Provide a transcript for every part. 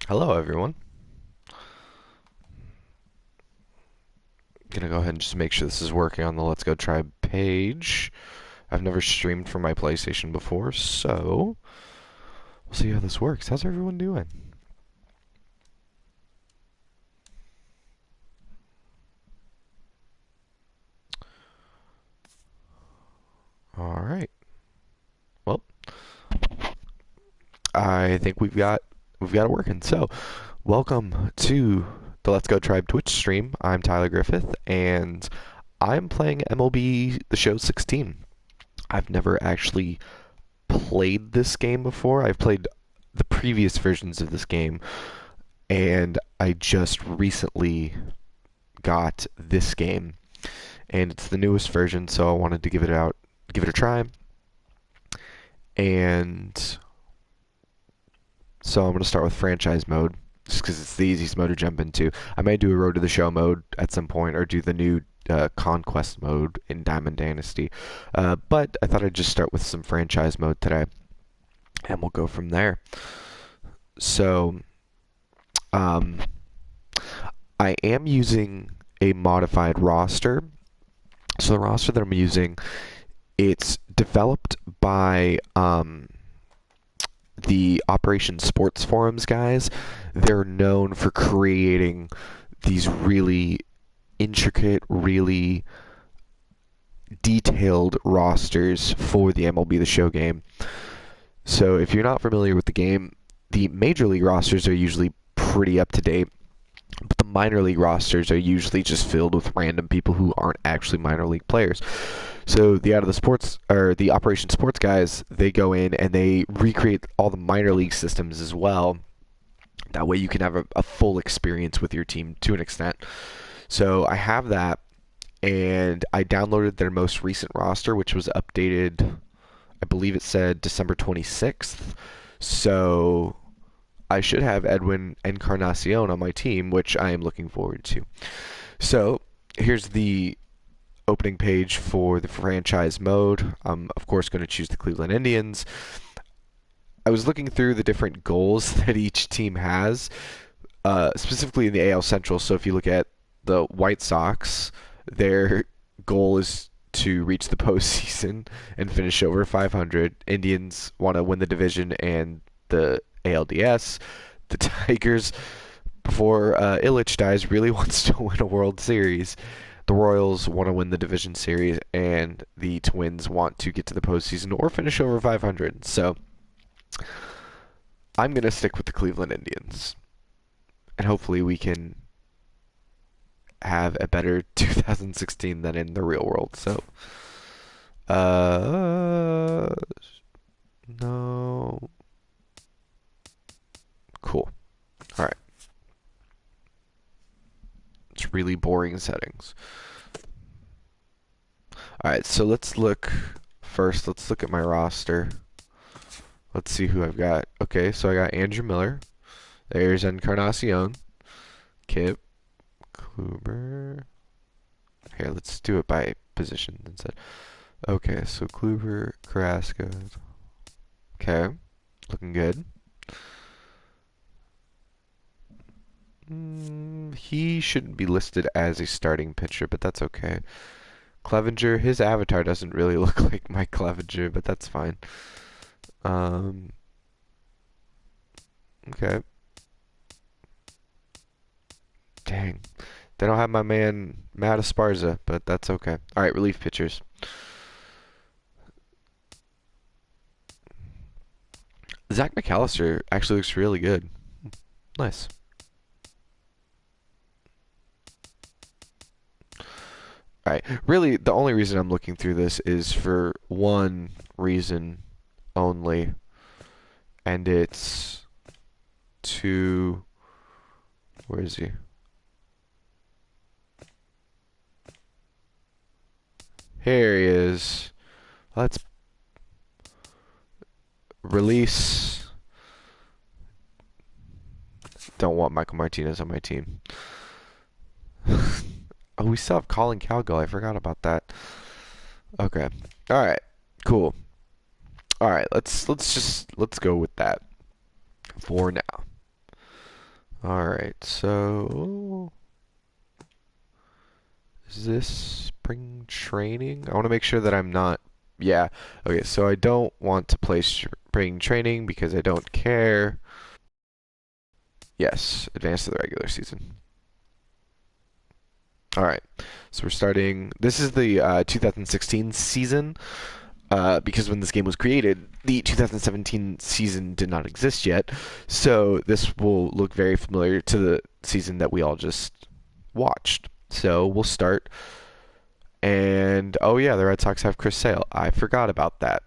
Hello, everyone. Gonna go ahead and just make sure this is working on the Let's Go Tribe page. I've never streamed from my PlayStation before, so we'll see how this works. How's everyone doing? All right. Well, I think we've got it working. So, welcome to the Let's Go Tribe Twitch stream. I'm Tyler Griffith, and I'm playing MLB The Show 16. I've never actually played this game before. I've played the previous versions of this game, and I just recently got this game, and it's the newest version, so I wanted to give it a try. And so I'm going to start with franchise mode, just because it's the easiest mode to jump into. I may do a Road to the Show mode at some point, or do the new Conquest mode in Diamond Dynasty. But I thought I'd just start with some franchise mode today, and we'll go from there. So, um, I am using a modified roster. So the roster that I'm using, it's developed by the Operation Sports Forums guys. They're known for creating these really intricate, really detailed rosters for the MLB The Show game. So if you're not familiar with the game, the Major League rosters are usually pretty up to date, but the minor league rosters are usually just filled with random people who aren't actually minor league players. So the Operation Sports guys, they go in and they recreate all the minor league systems as well. That way you can have a full experience with your team to an extent. So I have that, and I downloaded their most recent roster, which was updated, I believe it said December 26th. So I should have Edwin Encarnacion on my team, which I am looking forward to. So here's the opening page for the franchise mode. I'm, of course, going to choose the Cleveland Indians. I was looking through the different goals that each team has, specifically in the AL Central. So if you look at the White Sox, their goal is to reach the postseason and finish over 500. Indians want to win the division and the ALDS. The Tigers, before Illich dies, really wants to win a World Series. The Royals want to win the division series, and the Twins want to get to the postseason or finish over 500. So I'm going to stick with the Cleveland Indians, and hopefully we can have a better 2016 than in the real world. So, no. Cool. All right. It's really boring settings. All right, so let's look at my roster. Let's see who I've got. Okay, so I got Andrew Miller. There's Encarnacion. Kip. Kluber. Here, let's do it by position instead. Okay, so Kluber, Carrasco. Okay, looking good. He shouldn't be listed as a starting pitcher, but that's okay. Clevenger, his avatar doesn't really look like my Clevenger, but that's fine. Okay. Dang. They don't have my man Matt Esparza, but that's okay. Alright, relief pitchers. Zach McAllister actually looks really good. Nice. Alright, really, the only reason I'm looking through this is for one reason only, and it's to... Where is he? Here he is. Let's release. Don't want Michael Martinez on my team. Oh, we still have Colin Cowgill. I forgot about that. Okay. All right. Cool. All right. Let's go with that for now. Alright, so is this spring training? I want to make sure that I'm not. Yeah. Okay, so I don't want to play spring training because I don't care. Yes, advance to the regular season. Alright, so we're starting. This is the 2016 season. Because when this game was created, the 2017 season did not exist yet. So this will look very familiar to the season that we all just watched. So we'll start. And oh yeah, the Red Sox have Chris Sale. I forgot about that.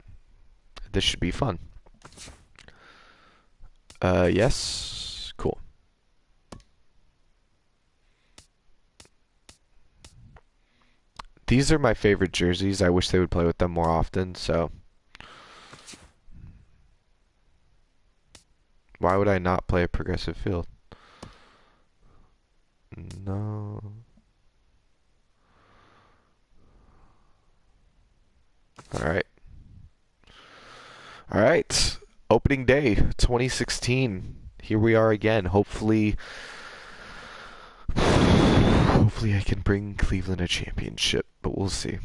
This should be fun. Yes. Cool. These are my favorite jerseys. I wish they would play with them more often, so why would I not play a progressive field? No. Alright. Alright. Opening day 2016. Here we are again. Hopefully I can bring Cleveland a championship, but we'll see.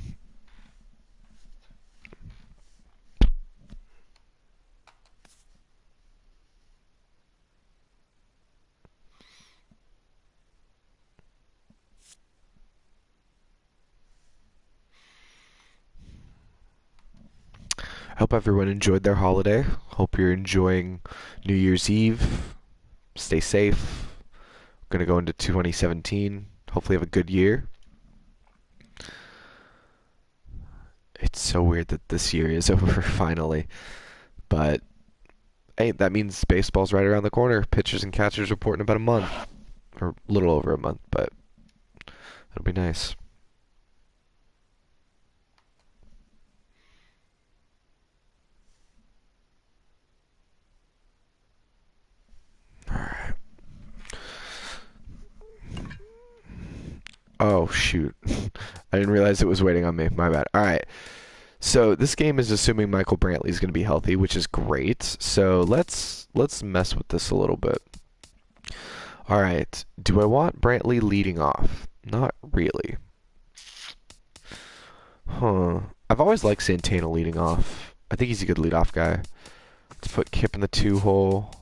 I hope everyone enjoyed their holiday. Hope you're enjoying New Year's Eve. Stay safe. Gonna go into 2017. Hopefully have a good year. It's so weird that this year is over finally. But hey, that means baseball's right around the corner. Pitchers and catchers report in about a month. Or a little over a month, but it'll be nice. Alright. Oh, shoot. I didn't realize it was waiting on me. My bad. Alright. So this game is assuming Michael Brantley is going to be healthy, which is great. So let's mess with this a little bit. All right. Do I want Brantley leading off? Not really. Huh. I've always liked Santana leading off. I think he's a good leadoff guy. Let's put Kip in the 2-hole.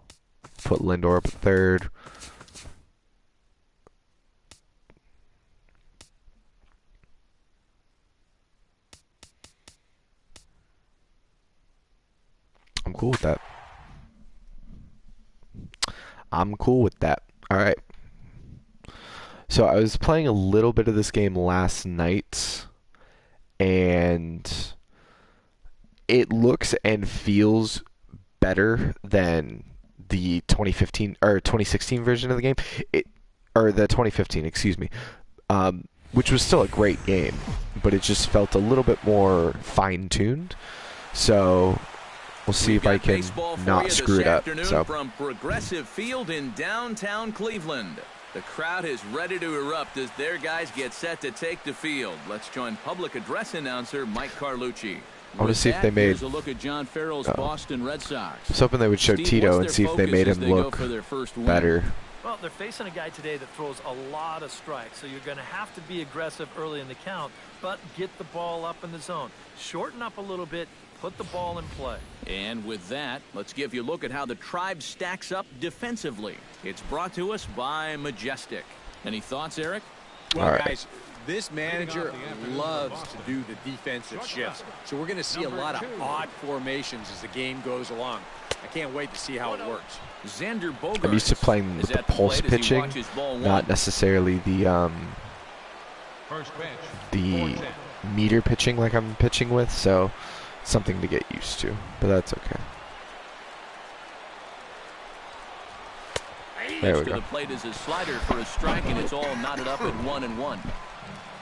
Put Lindor up at third. I'm cool with that. I'm cool with that. All right. So I was playing a little bit of this game last night, and it looks and feels better than the 2015 or 2016 version of the game. Or the 2015, excuse me, which was still a great game, but it just felt a little bit more fine-tuned. So we'll see if I can not screw it up. So from Progressive Field in downtown Cleveland, the crowd is ready to erupt as their guys get set to take the field. Let's join public address announcer Mike Carlucci. I want to see if they made. A look at John Farrell's Boston Red Sox. I was hoping they would show Tito and see if they made him look better. Well, they're facing a guy today that throws a lot of strikes, so you're going to have to be aggressive early in the count, but get the ball up in the zone. Shorten up a little bit, put the ball in play. And with that, let's give you a look at how the Tribe stacks up defensively. It's brought to us by Majestic. Any thoughts, Eric? Well, guys, this manager loves to do the defensive shifts, so we're going to see a lot of odd formations as the game goes along. I can't wait to see how it works. Xander Bogaerts. I'm used to playing with the pulse pitching, not necessarily the meter pitching like I'm pitching with, so it's something to get used to, but that's okay. There we go. The plate is a slider for a strike, and it's all knotted up at 1-1.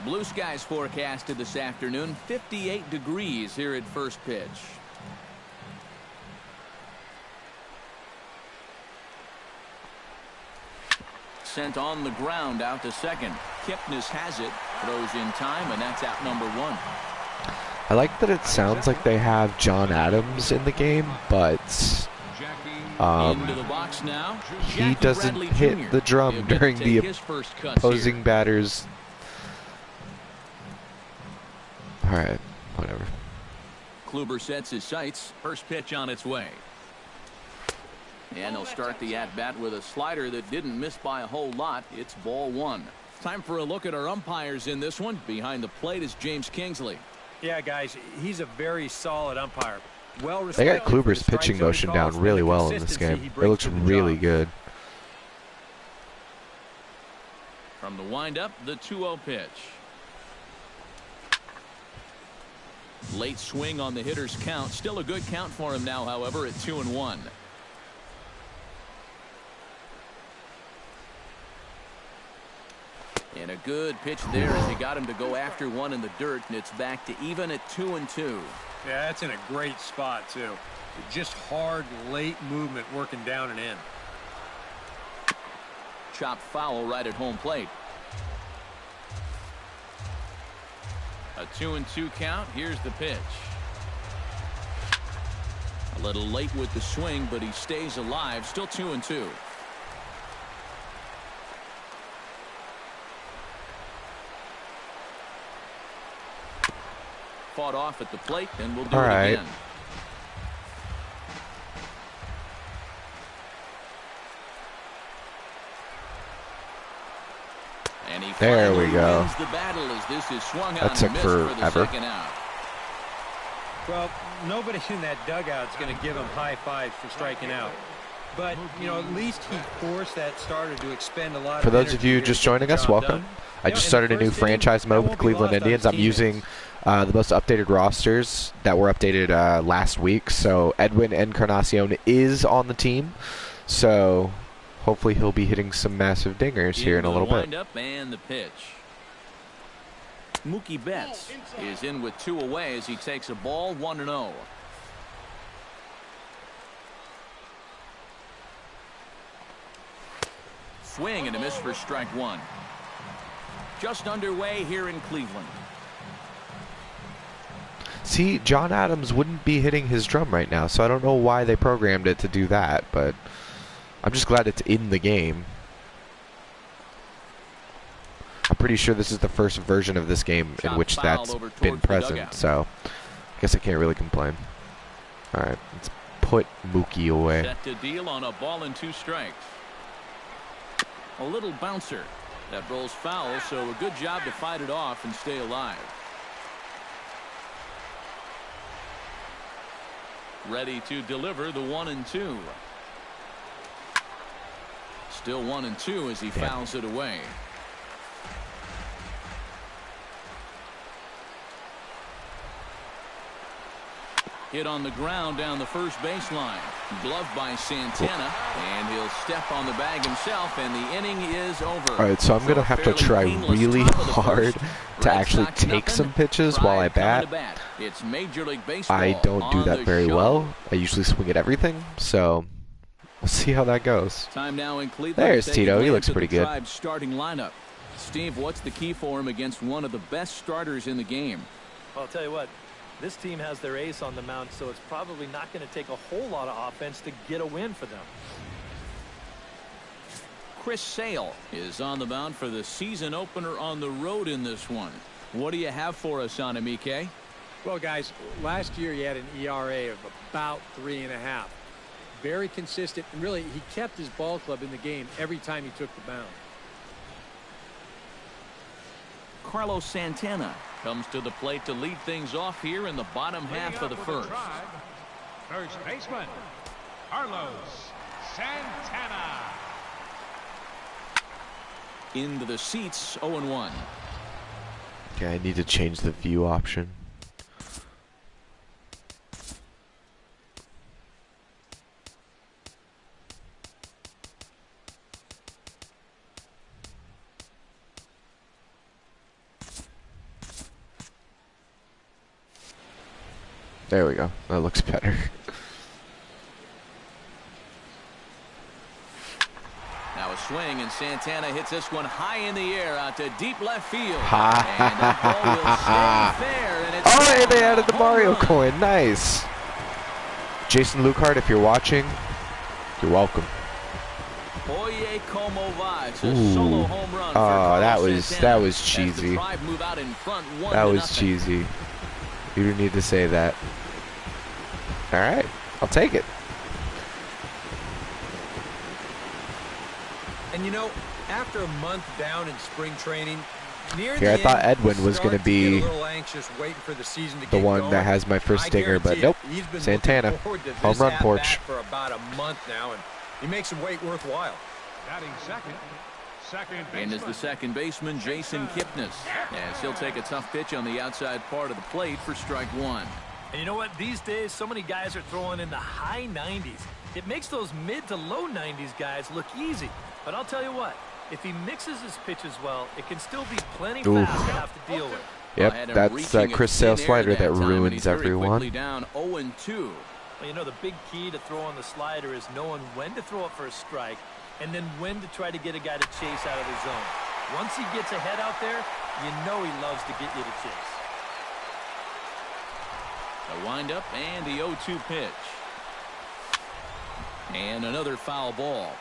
Blue skies forecasted this afternoon, 58 degrees here at first pitch. Sent on the ground out to second. Kipnis has it, throws in time, and that's out number 1. I like that it sounds like they have John Adams in the game, but Into the box now. He doesn't Bradley hit Jr. the drum He'll get to during take the his first cuts opposing here. batters. Alright, whatever. Kluber sets his sights. First pitch on its way. And they'll start the at-bat with a slider that didn't miss by a whole lot. It's ball one. Time for a look at our umpires in this one. Behind the plate is James Kingsley. Yeah, guys, he's a very solid umpire. Well, They got Kluber's pitching motion down really well in this game. It looks really good. From the windup, the 2-0 pitch. Late swing on the hitter's count. Still a good count for him now, however, at 2-1. And a good pitch there as he got him to go after one in the dirt, and it's back to even at 2-2. Yeah, that's in a great spot, too. Just hard, late movement working down and in. Chopped foul right at home plate. A 2-2 count. Here's the pitch. A little late with the swing, but he stays alive. Still 2-2. Fought off at the plate, and we'll do it again. And he there we go. wins the battle as this is swung That on took and missed for the forever. second out. Well, nobody in that dugout is going to give him high fives for striking out. But, you know, at least he forced that starter to expend a lot For of those of energy you here just to get joining the us, job welcome. done. I just started a new franchise mode with the Cleveland Indians. I'm using the most updated rosters that were updated last week. So Edwin Encarnacion is on the team. So hopefully he'll be hitting some massive dingers here in a little bit. Up and the pitch. Mookie Betts is in with 2 away as he takes a ball 1-0. Swing and a miss for strike one. Just underway here in Cleveland. See, John Adams wouldn't be hitting his drum right now, so I don't know why they programmed it to do that, but I'm just glad it's in the game. I'm pretty sure this is the first version of this game in which that's been present, so I guess I can't really complain. Alright, let's put Mookie away. Set to deal on a ball and 2 strikes. A little bouncer that rolls foul, so a good job to fight it off and stay alive. Ready to deliver the 1-2. Still 1-2 as he fouls it away. Hit on the ground down the first baseline. Gloved by Santana, and he'll step on the bag himself, and the inning is over. Alright, so I'm going to have to try really hard to actually take some pitches while I bat. It's Major League Baseball. I don't do that very well. I usually swing at everything, so we'll see how that goes. Time now in Cleveland. There's Tito. He looks pretty good. Starting lineup. Steve, what's the key for him against one of the best starters in the game? Well, I'll tell you what. This team has their ace on the mound, so it's probably not going to take a whole lot of offense to get a win for them. Chris Sale is on the mound for the season opener on the road in this one. What do you have for us on him, EK? Well, guys, last year he had an ERA of about 3.5. Very consistent, and really he kept his ball club in the game every time he took the mound. Carlos Santana comes to the plate to lead things off here in the bottom half of the first. First baseman, Carlos Santana. Into the seats, 0-1. Okay, I need to change the view option. There we go. That looks better. Now a swing, and Santana hits this one high in the air out to deep left field. And Ha that ball will stay fair, and it's Oh, hey, they down. added the Home Mario run. coin. Nice. Jason Luckhart, if you're watching, You're welcome. Oye, como va. It's a solo home run. Oh, that Santana was as cheesy. the Tribe move out in front, That was 1-0. cheesy. You didn't need to say that. All right, I'll take it. And you know, after a month down in spring training, near Here, I the thought end, Edwin you was going to start be get a little anxious waiting for the season to the get one going. that has my first I stinger, but guarantee nope. you, he's been Santana, looking forward to this home run at-bat porch. for about a month now, and he makes him wait worthwhile. Batting second. Second And baseman. is the second baseman, Jason Kipnis, as he'll take a tough pitch on the outside part of the plate for strike one. And you know what? These days, so many guys are throwing in the high 90s. It makes those mid to low 90s guys look easy. But I'll tell you what, if he mixes his pitches well, it can still be plenty Oof. fast to have to deal with. Yep, Had him that's reaching Chris a Sale thin air slider that time, and ruins he's very everyone. quickly down 0-2. Well, you know, the big key to throwing the slider is knowing when to throw it for a strike and then when to try to get a guy to chase out of the zone. Once he gets ahead out there, you know he loves to get you to chase. A windup and the 0-2 pitch. And another foul ball.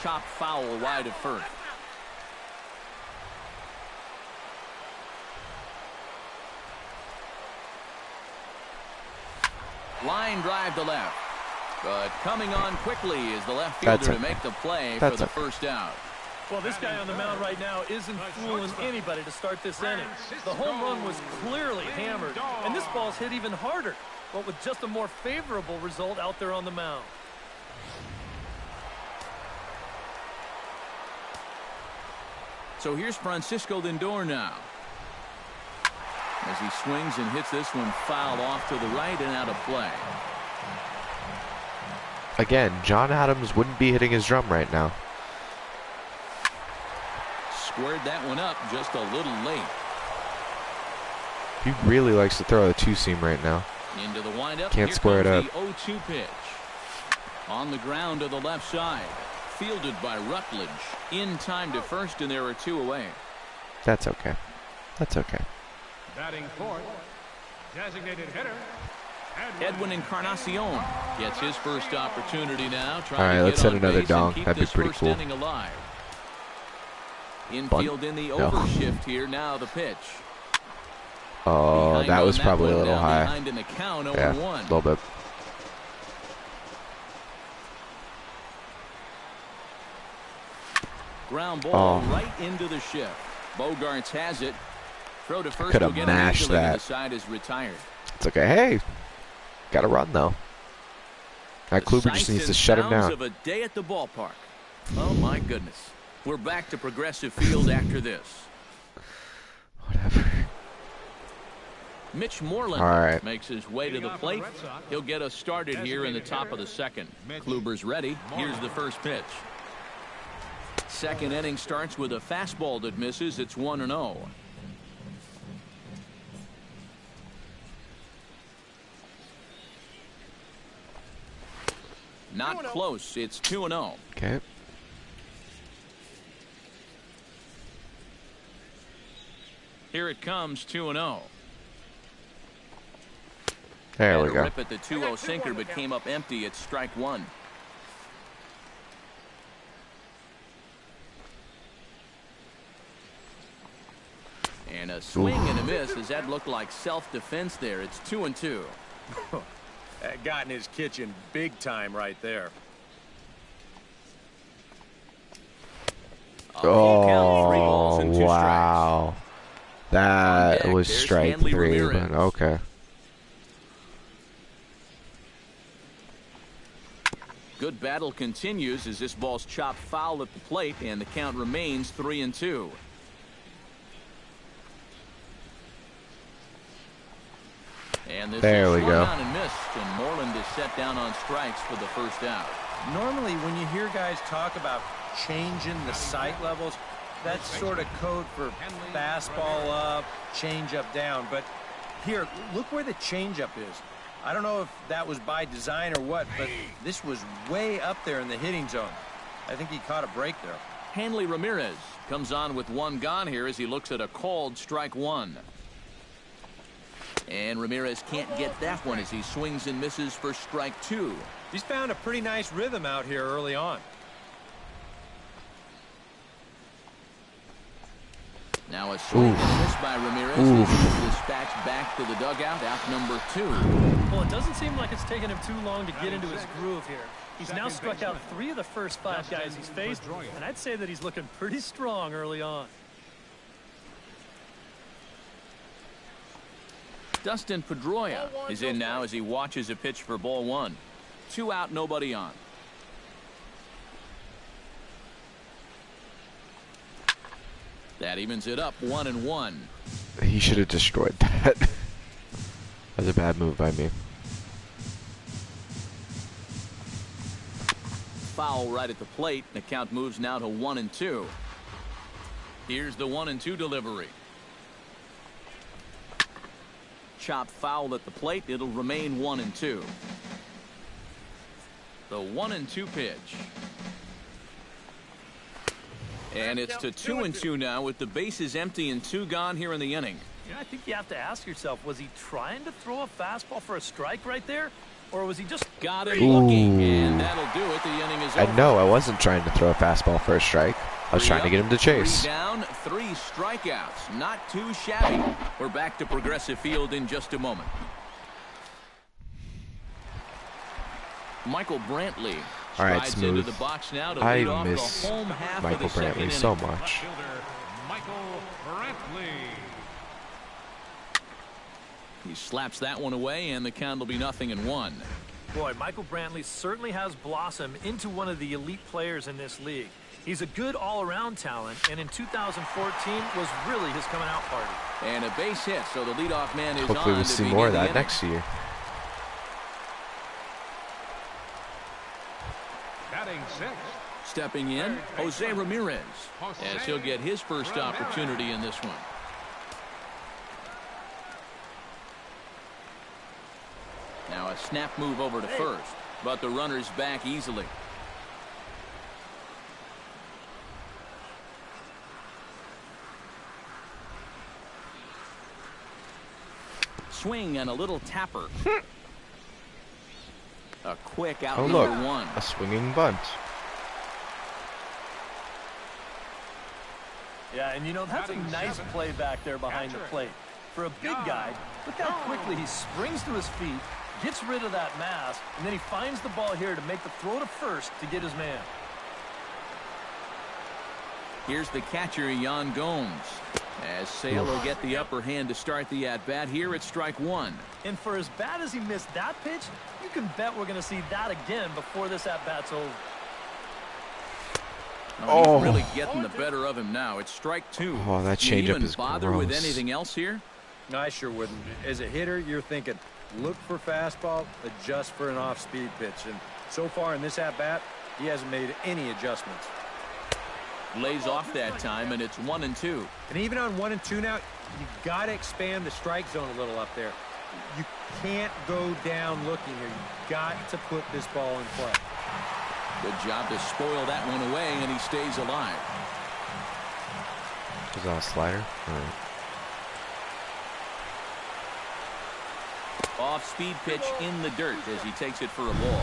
Chop foul wide of first. Line drive to left. But coming on quickly is the left fielder That's to okay. make the play That's for the okay. first out. Well, this guy on the mound right now isn't fooling anybody to start this inning. The home run was clearly hammered, and this ball's hit even harder, but with just a more favorable result out there on the mound. So here's Francisco Lindor now. As he swings and hits this one foul off to the right and out of play. Again, John Adams wouldn't be hitting his drum right now. Squared that one up just a little late. He really likes to throw a two-seam right now. Into the windup. Can't Here square it comes up. The 0-2 pitch. On the ground to the left side. Fielded by Rutledge. In time to first, and there are two away. That's okay. That's okay. Batting fourth. Designated hitter. Edwin Encarnacion gets his first opportunity now. All right, let's set another donk. That'd be pretty cool. Alive. Bunt? Infield in the No. overshift here. Now the pitch. Oh, Behind that on was probably a one, little down high. behind in the count, Yeah, 0-1. a little bit. Ground ball Oh. right into the shift. Bogarts has it. Throw to first. Coulda Will get mashed eventually, and that. The side is retired. It's okay. Hey, got to run though. That Kluber just Sights needs to and shut him sounds down. Of a day at the ballpark. Oh my goodness. We're back to Progressive Field after this. Whatever. Mitch Moreland All right. makes his way to the plate. He'll get us started here in the top of the second. Kluber's ready. Here's the first pitch. Second inning starts with a fastball that misses. It's 1-0. Not close. It's 2-0. Okay. Here it comes, 2-0. There we Had a go. rip at the 2-0 sinker, but came up empty at strike one. And a swing and a miss, as that looked like self-defense there. It's 2-2. That got in his kitchen big time right there. A full count, 3 balls and 2 strikes. Wow. That On deck, was there's strike Hanley 3, Ramirez. but okay. Good battle continues as this ball's chopped foul at the plate, and the count remains 3-2. And this There is we swung go. on and missed, and Moreland is set down on strikes for the first out. Normally, when you hear guys talk about changing the sight levels, that's sort of code for fastball up, changeup down. But here, look where the changeup is. I don't know if that was by design or what, but this was way up there in the hitting zone. I think he caught a break there. Hanley Ramirez comes on with one gone here as he looks at a called strike one. And Ramirez can't get that one as he swings and misses for strike two. He's found a pretty nice rhythm out here early on. Now a swing and miss by Ramirez. He's dispatched back to the dugout, out number 2. Well, it doesn't seem like it's taken him too long to get into his groove here. He's now struck out 3 of the first 5 guys he's faced, and I'd say that he's looking pretty strong early on. Dustin Pedroia is in now as he watches a pitch for ball 1. 2 out, nobody on. That evens it up 1-1. He should have destroyed that. That was a bad move by me. Foul right at the plate. The count moves now to 1-2. Here's the 1-2 delivery. Chop foul at the plate. It'll remain 1-2. The 1-2 pitch. And it's to 2-2 now with the bases empty and 2 gone here in the inning. Yeah, I think you have to ask yourself, was he trying to throw a fastball for a strike right there? Or was he just got it looking? And that'll do it. The inning is over. And no, I wasn't trying to throw a fastball for a strike. I was trying to get him to chase. 3 down, 3 strikeouts. Not too shabby. We're back to Progressive Field in just a moment. Michael Brantley strides into the box now to lead off the home half of the second inning. So much. Michael Brantley. He slaps that one away, and the count will be 0-1. Boy, Michael Brantley certainly has blossomed into one of the elite players in this league. He's a good all-around talent, and in 2014 was really his coming out party. And a base hit, so the leadoff man is on. Hopefully we'll see more of that next year. Batting 6. Stepping in, Jose Ramirez, as he'll get his first opportunity in this one. Now a snap move over to first, but the runner's back easily. Swing and a little tapper. A quick out number 1. A swinging bunt. Yeah, and you know, that's a nice play back there behind the plate. For a big guy, look how quickly he springs to his feet, gets rid of that mass, and then he finds the ball here to make the throw to first to get his man. Here's the catcher, Yan Gomes, as Sale will get the upper hand to start the at-bat here at strike 1. And for as bad as he missed that pitch, you can bet we're going to see that again before this at-bat's over. Oh, he's really getting the better of him now. It's strike 2. Oh, that changeup is bother gross. with anything else here? No, I sure wouldn't. As a hitter, you're thinking, look for fastball, adjust for an off-speed pitch. And so far in this at-bat, he hasn't made any adjustments. Lays off that time, and it's 1-2. And even on 1-2 now, you got to expand the strike zone a little up there. You can't go down looking here. You got to put this ball in play. Good job to spoil that one away, and he stays alive. Was that a slider? Off-speed pitch in the dirt as he takes it for a ball.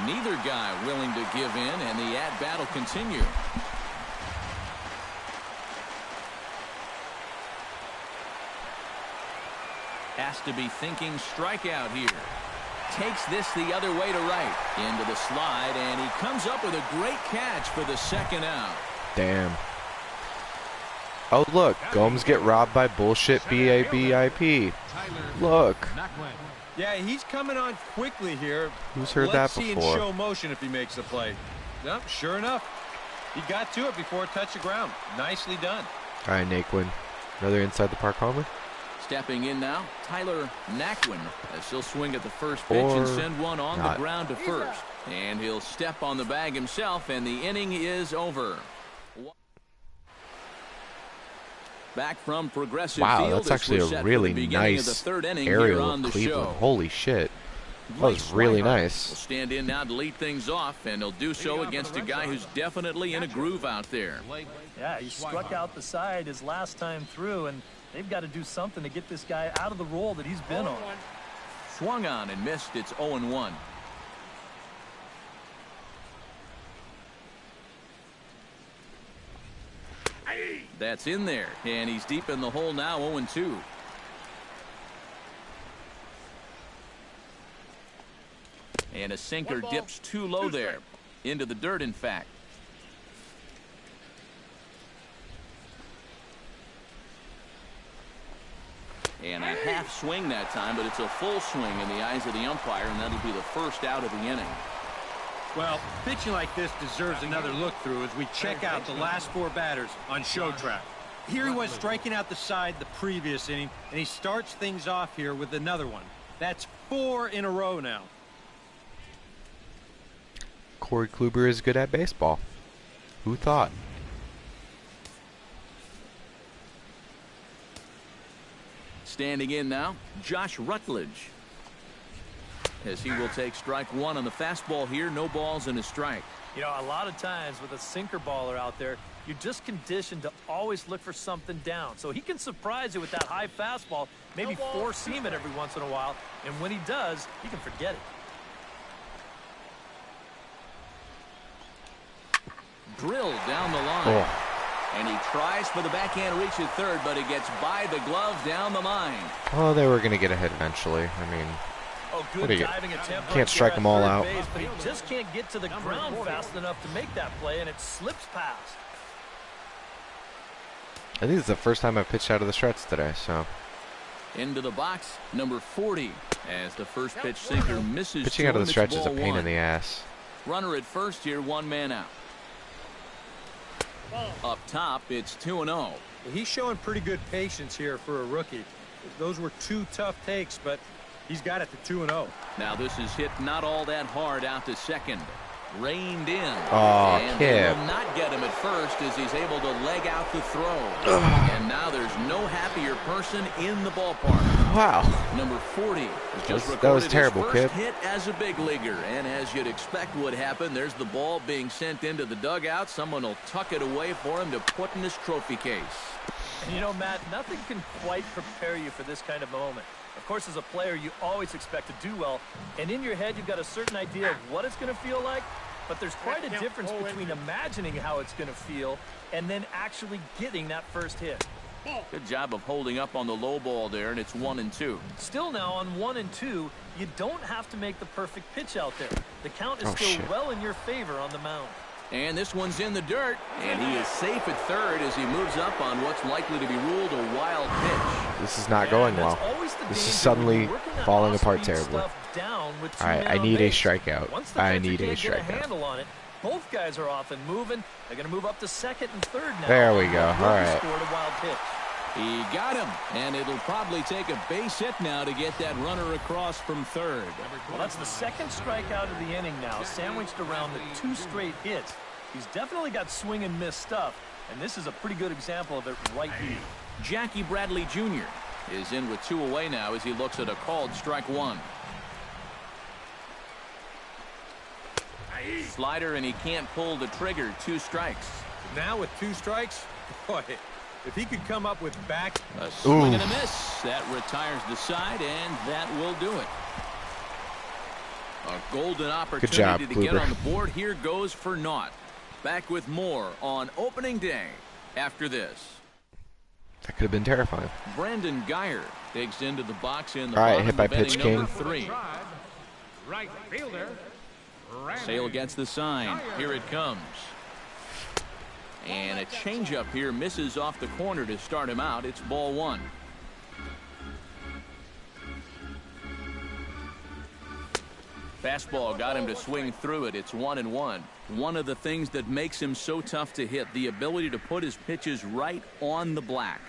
Neither guy willing to give in, and the at-bat will continue. Has to be thinking strikeout here. Takes this the other way to right. Into the slide, and he comes up with a great catch for the second out. Damn. Oh, look. Gomes get robbed by bullshit BABIP. Look. Yeah, he's coming on quickly here. Who's heard that before? Let's see in show motion if he makes the play. Yep, sure enough. He got to it before it touched the ground. Nicely done. All right, Naquin. Another inside the park homer? Stepping in now, Tyler Naquin, as he'll swing at the first pitch and send one on the ground to first. And he'll step on the bag himself, and the inning is over. Back from Progressive Wow, Field. that's actually a really nice aerial of Cleveland. Holy shit. That was really nice. Will stand in now to lead things off, and he'll do so against a guy who's definitely in a groove out there. Yeah, he struck out the side his last time through, and they've got to do something to get this guy out of the role that he's been on. Swung on and missed. It's 0-1. That's in there, and he's deep in the hole now, 0-2. And a sinker dips too low there. Into the dirt, in fact. And a half swing that time, but it's a full swing in the eyes of the umpire, and that'll be the first out of the inning. Well, pitching like this deserves another look through as we check out the last 4 batters on show track. Here he was striking out the side the previous inning, and he starts things off here with another one. That's 4 in a row now. Corey Kluber is good at baseball. Who thought? Standing in now, Josh Rutledge. As he will take strike 1 on the fastball here. No balls and a strike. You know, a lot of times with a sinker baller out there, you're just conditioned to always look for something down. So he can surprise you with that high fastball, maybe 4-seam it every once in a while, and when he does, you can forget it. Drilled down the line. Oh. And he tries for the backhand reach at third, but it gets by the glove down the line. Oh, they were going to get ahead eventually. I mean, Oh, What do good you- diving attempt. can't strike them all out. Base, but he just can't get to the ground fast enough to make that play, and it slips past. I think it's the first time I've pitched out of the stretch today, so. Into the box, number 40, as the first pitch sinker misses. Pitching out of the stretch is a pain in the ass. Runner at first here, 1 man out. Up top, it's 2-0. He's showing pretty good patience here for a rookie. Those were 2 tough takes, but he's got it to 2-0. Now this is hit not all that hard out to second. Reined in. Oh, and they Kip. will not get him at first as he's able to leg out the throw. And now there's no happier person in the ballpark. Wow. Number 40 just That was recorded terrible, his first Kip. hit as a big leaguer, and as you'd expect would happen, there's the ball being sent into the dugout. Someone will tuck it away for him to put in his trophy case. And you know, Matt, nothing can quite prepare you for this kind of moment. Of course, as a player, you always expect to do well, and in your head, you've got a certain idea of what it's going to feel like, but there's quite a difference between imagining how it's going to feel and then actually getting that first hit. Good job of holding up on the low ball there, and it's 1-2. Still now on 1 and 2, you don't have to make the perfect pitch out there. The count is Oh, still shit. well in your favor on the mound. And this one's in the dirt, and he is safe at third as he moves up on what's likely to be ruled a wild pitch. This is not going well. This is suddenly falling apart terribly. Alright, I need a strikeout. I need a strikeout. On it, both guys are off and moving. They're going to move up to second and third now. There we go. All right. Scored a wild pitch. He got him, and it'll probably take a base hit now to get that runner across from third. Well, that's the second strikeout of the inning now, sandwiched around the 2 straight hits. He's definitely got swing and miss stuff, and this is a pretty good example of it right here. Jackie Bradley Jr. is in with 2 away now as he looks at a called strike 1. Slider, and he can't pull the trigger. 2 strikes. Now with 2 strikes, boy, if he could come up with back. A swing and a Ooh. miss. That retires the side, and that will do it. A golden opportunity job, to get Kluber. on the board here goes for naught. Back with more on opening day after this. That could have been terrifying. Brandon Geyer digs into the box in the All right, bottom hit by of inning pitch number king. 3. Right fielder. Sale gets the sign. Here it comes. And a changeup here misses off the corner to start him out. It's ball 1. Fastball got him to swing through it. It's 1-1. One of the things that makes him so tough to hit, the ability to put his pitches right on the black.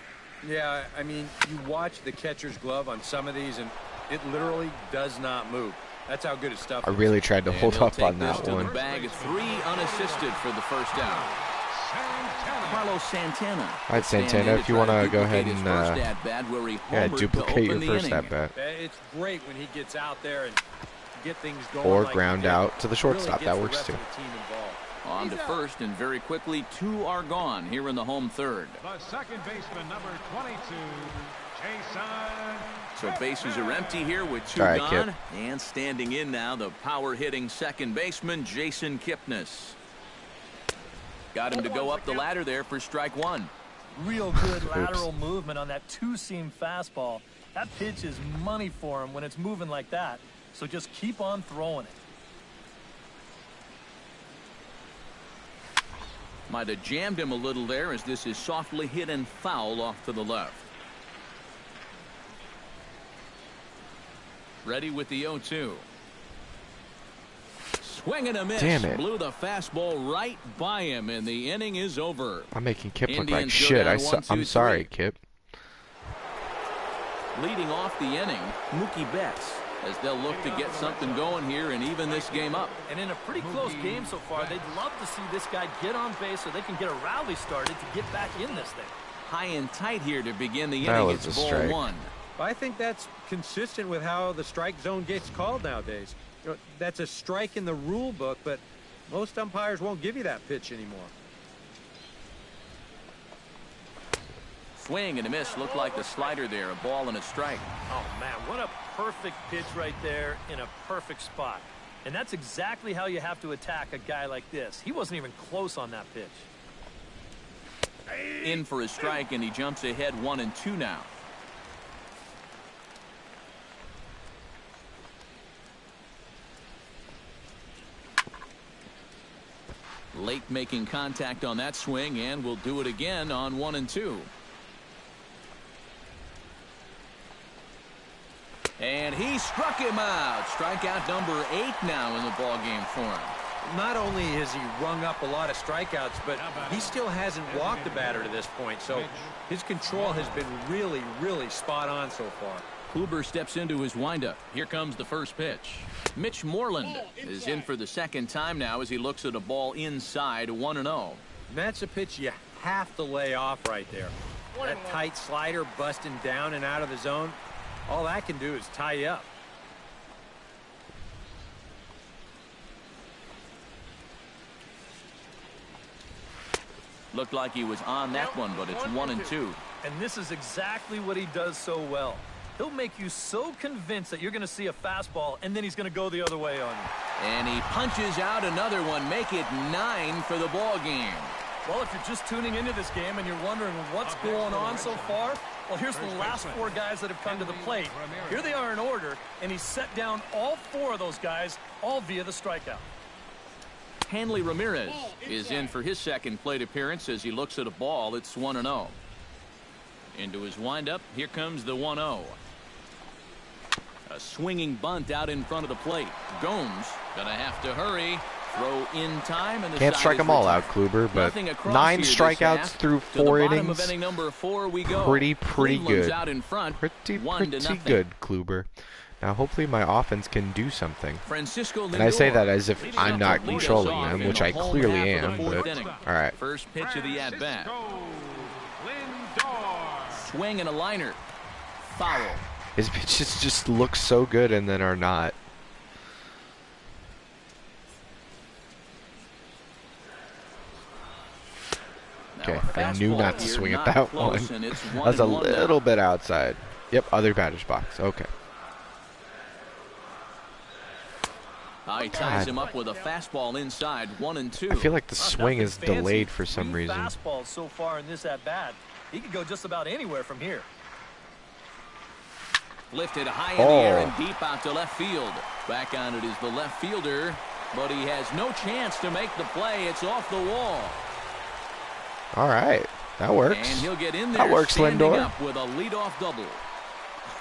Yeah, I mean, you watch the catcher's glove on some of these, and it literally does not move. That's how good his stuff I is. really tried to And hold he'll up take on this that to one. the bag. 3 unassisted for the first out. Carlos Santana. All right, Santana, if you want to go ahead and duplicate your first at bat. It's great when he gets out there and get things going. Or like ground out to the shortstop. That works too. On to first, and very quickly, 2 are gone here in the home third. The second baseman, number 22, Jason. So bases are empty here with 2 right, gone. Kip. And standing in now, the power-hitting second baseman, Jason Kipnis. Got him to go up the ladder there for strike 1. Real good lateral movement on that 2-seam fastball. That pitch is money for him when it's moving like that. So just keep on throwing it. Might have jammed him a little there as this is softly hit and foul off to the left. Ready with the 0-2. Swing and a miss. Damn it. Blew the fastball right by him, and the inning is over. I'm making Kip look like Indians go shit. down 1, 2, I'm sorry, 3. Kip. Leading off the inning, Mookie Betts, as they'll look to get something going here and even this game up. And in a pretty close game so far, they'd love to see this guy get on base so they can get a rally started to get back in this thing. High and tight here to begin the That inning. was It's a ball strike. 1. I think that's consistent with how the strike zone gets called nowadays. You know, that's a strike in the rule book, but most umpires won't give you that pitch anymore. Swing and a miss. Looked like the slider there. A ball and a strike. Oh, man, what a perfect pitch right there in a perfect spot. And that's exactly how you have to attack a guy like this. He wasn't even close on that pitch. In for a strike, and he jumps ahead 1-2 now. Late making contact on that swing, and will do it again on 1-2. And he struck him out. Strikeout number 8 now in the ballgame for him. Not only has he rung up a lot of strikeouts, but he still hasn't walked the batter to this point. So his control has been really, really spot on so far. Kluber steps into his windup. Here comes the first pitch. Mitch Moreland is in for the second time now as he looks at a ball inside 1-0. That's a pitch you have to lay off right there. That tight slider busting down and out of the zone. All that can do is tie you up. Looked like he was on that one, but it's 1-2. And this is exactly what he does so well. He'll make you so convinced that you're going to see a fastball, and then he's going to go the other way on you. And he punches out another one. Make it 9 for the ball game. Well, if you're just tuning into this game and you're wondering what's going on so far, well, here's the last 4 guys that have come to the plate. Here they are in order, and he's set down all 4 of those guys, all via the strikeout. Hanley Ramirez is in for his second plate appearance as he looks at a ball. It's 1-0. Into his windup. Here comes the 1-0. A swinging bunt out in front of the plate. Gomes gonna have to hurry. Throw in time, and the Can't strike them all out, Kluber, but 9 strikeouts through 4 innings. Inning number 4 we go. Pretty Cleveland's good. out in front, Pretty 1-0. good, Kluber. Now, hopefully my offense can do something. Francisco Lindor. And I say that as if I'm not lead us controlling off them, in which the I home clearly half of am. the fourth But inning. all right. First pitch of the at-bat. Lindor. Swing and a liner. Foul. His pitches just look so good and then are not. Okay, I knew not to swing at that one. That was a little bit outside. Yep, other batter's box. Okay. He ties him up with a fastball inside 1-2. I feel like the swing is Nothing fancy. delayed for some 2 reason. fastballs so far in this at-bat. He could go just about anywhere from here. Lifted high in the air and deep out to left field. Back on it is the left fielder, but he has no chance to make the play. It's off the wall. All right, that works. And he'll get in there. That works, standing Lindor. up with a leadoff double.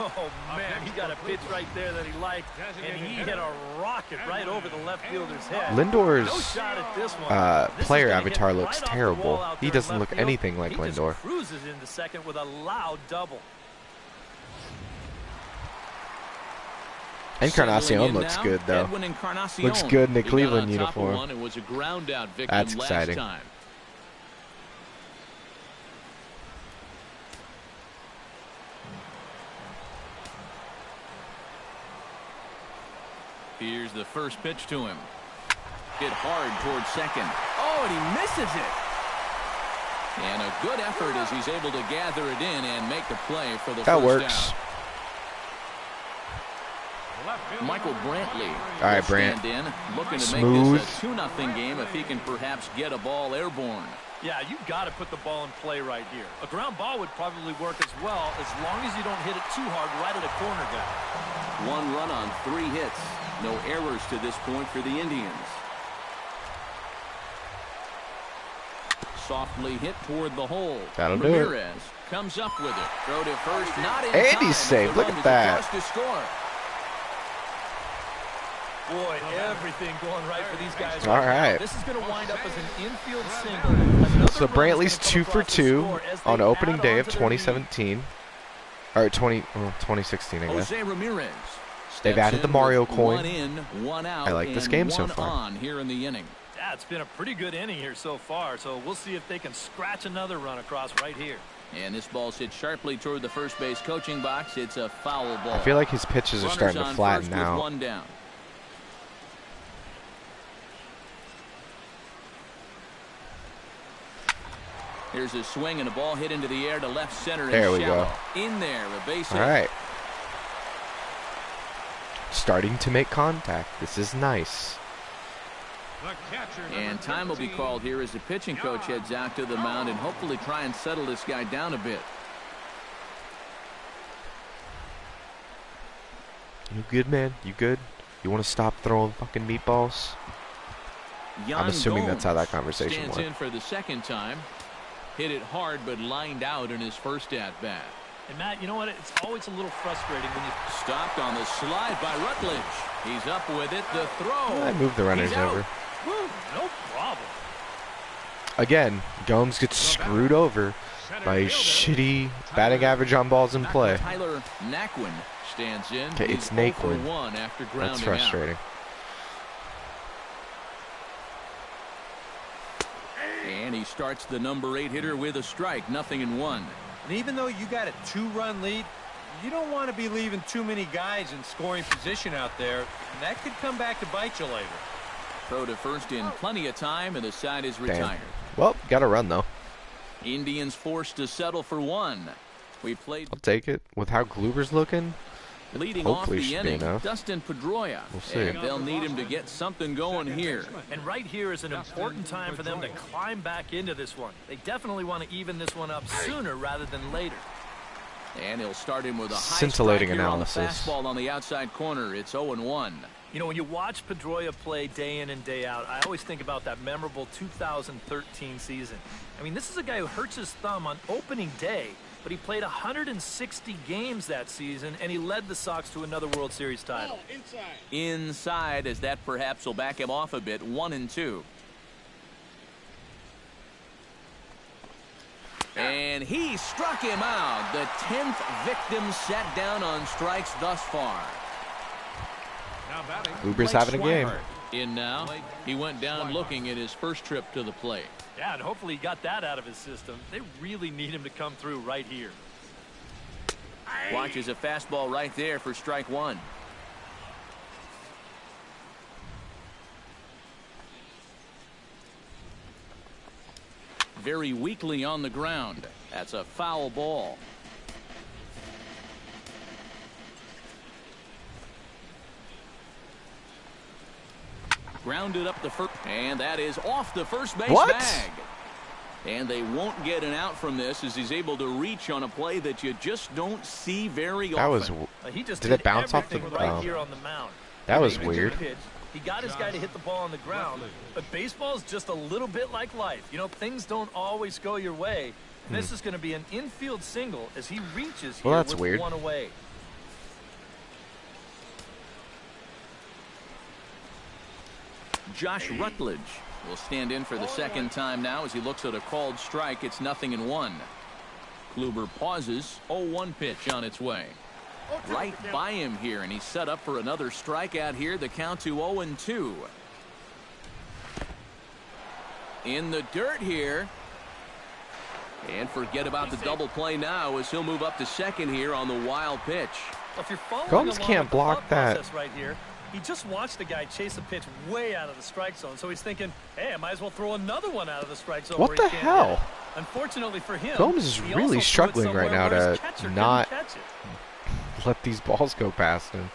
Oh, man, he got a pitch right there that he liked, and he hit a rocket right over the left fielder's head. Lindor's No shot at this one. This is player gonna hit avatar right looks off the terrible. wall out He there in doesn't left look field. anything like He Lindor. just cruises into second with a loud double. Encarnacion looks good, though. Edwin Encarnacion. Looks good in the He got Cleveland on top of uniform. one. It was a ground out victim That's last exciting. time. Here's the first pitch to him. Hit hard towards second. Oh, and he misses it. And a good effort as he's able to gather it in and make the play for the That first works. out. Michael Brantley. All right, Brant. In, looking to Smooth. make this a 2-0 game if he can perhaps get a ball airborne. Yeah, you've got to put the ball in play right here. A ground ball would probably work as well, as long as you don't hit it too hard right at a corner guy. 1 run on 3 hits. No errors to this point for the Indians. Softly hit toward the hole. That'll do it. Ramirez comes up with it. Throw to first, not in And time. he's safe. The Look run at is that. across to score. Boy, everything going right for these guys. All right. This is going to wind up as an infield single. Another So run Brantley's is gonna 2 come for across the 2 score as they on opening add day on of to their lead. 2017. Or 2016, I guess. Jose Ramirez. They've steps added the in Mario with coin. 1 in, 1 out. I like this and game so 1 far. on here in the inning. Yeah, it's been a pretty good inning here so far, so we'll see if they can scratch another run across right here. And this ball's hit sharply toward the first base coaching box. It's a foul ball. I feel like his pitches are Runners starting to on flatten first with out. 1 down. Here's a swing and a ball hit into the air to left center. And There we shallow. go. In there, a base All hit. right. Starting to make contact. This is nice. And time will be called here as the pitching coach heads out to the mound and hopefully try and settle this guy down a bit. You good, man? You good? You want to stop throwing fucking meatballs? Yan I'm assuming that's how that Gomes conversation stands went. in for the second time. Hit it hard but lined out in his first at bat. And Matt, you know what? It's always a little frustrating when you Stopped on the slide by Rutledge. He's up with it. The throw. I moved the runners He's out. over. Woo, no problem. Again, Gomes gets screwed over by shitty batting average on balls in play. Tyler Naquin stands in. Okay, He's it's 0 for Naquin. 1 after grounding That's frustrating. out. And he starts the number 8 hitter with a strike. 0-1. And even though you got a 2-run lead, you don't want to be leaving too many guys in scoring position out there. That could come back to bite you later. Throw to first in plenty of time, and the side is Damn. retired. Well, got to run though. Indians forced to settle for 1. We played I'll take it. With how Kluber's looking, leading hopefully off the should be inning. enough. Dustin Pedroia. We'll see. And they'll need him to get something going here. And right here is an important time for them to climb back into this one. They definitely want to even this one up sooner rather than later. And he'll start him with a high Scintillating strike here on the analysis. fastball on the outside corner. It's 0-1. You know, when you watch Pedroia play day in and day out, I always think about that memorable 2013 season. I mean, this is a guy who hurts his thumb on opening day, but he played 160 games that season, and he led the Sox to another World Series title. Inside, as that perhaps will back him off a bit. 1-2. And he struck him out. The 10th victim set down on strikes thus far. Kluber's having a game. In now, he went down looking at his first trip to the plate. Yeah, and hopefully he got that out of his system. They really need him to come through right here. Watches a fastball right there for strike 1. Very weakly on the ground. That's a foul ball. Grounded up the first, and that is off the first base What? bag. And they won't get an out from this as he's able to reach on a play that you just don't see very That was often. He just Did did it bounce off the everything right oh. here on the mound. That was He took the weird. pitch, he got his guy to hit the ball on the ground, but baseball's just a little bit like life. You know, things don't always go your way. And this is going to be an infield single as he reaches here Well, that's with weird. 1 away. Josh Rutledge will stand in for the second time now as he looks at a called strike. It's 0-1. Kluber pauses. 0-1 pitch on its way. Right by him here, and he's set up for another strikeout here. The count to 0-2. In the dirt here. And forget about the double play now as he'll move up to second here on the wild pitch. Well, if you're following Gomes along can't with the block thought that. process right here, He just watched the guy chase a pitch way out of the strike zone, so he's thinking, hey, I might as well throw another one out of the strike zone. What the hell? Unfortunately for him, Gomes is really struggling right now to not let these balls go past him.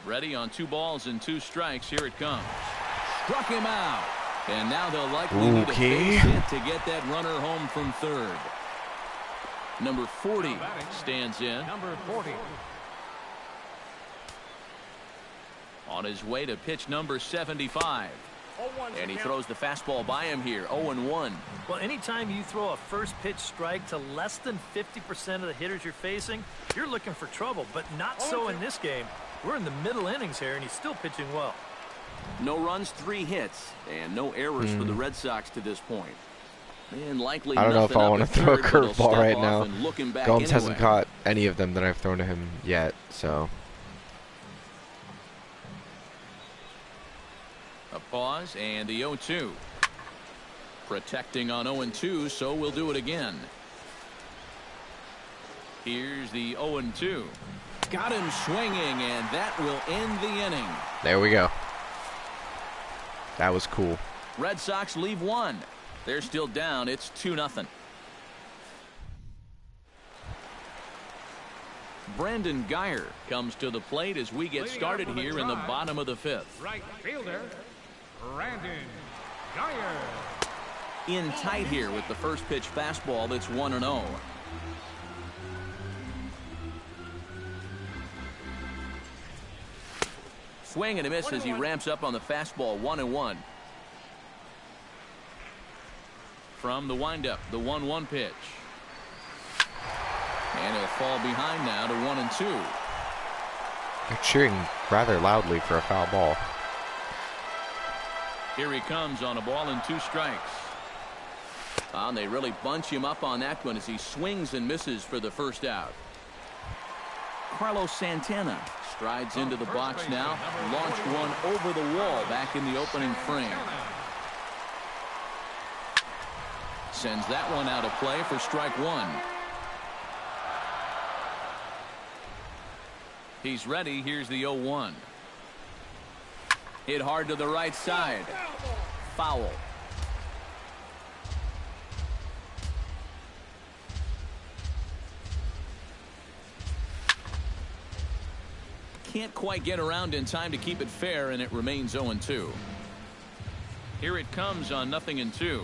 Ready on 2 balls and 2 strikes. Here it comes. Struck him out. And now they'll likely need a base hit to get that runner home from third. Number 40 stands in. Number 40. On his way to pitch number 75. And he throws the fastball by him here. 0-1. Well, anytime you throw a first pitch strike to less than 50% of the hitters you're facing, you're looking for trouble, but not so in this game. We're in the middle innings here, and he's still pitching well. No runs, 3 hits, and no errors for the Red Sox to this point. And likely I don't know if I want to throw a curveball right now. Gomes hasn't anyway. caught any of them that I've thrown to him yet, so. A pause and the 0-2. Protecting on 0-2, so we'll do it again. Here's the 0-2. Got him swinging, and that will end the inning. There we go. That was cool. Red Sox leave 1. They're still down. It's 2-0. Brandon Geyer comes to the plate as we get started here in the bottom of the 5th. Right fielder, Brandon Geyer. In tight here with the first pitch fastball. That's 1-0. Swing and a miss as he ramps up on the fastball. 1-1. From the windup, the 1-1 pitch. And he'll fall behind now to 1-2. They're cheering rather loudly for a foul ball. Here he comes on a ball and 2 strikes. And they really bunch him up on that one as he swings and misses for the first out. Carlos Santana strides into the box now. Launched one over the wall back in the opening frame. Sends that one out of play for strike 1. He's ready. Here's the 0-1. Hit hard to the right side. Foul. Can't quite get around in time to keep it fair, and it remains 0-2. Here it comes on 0-2.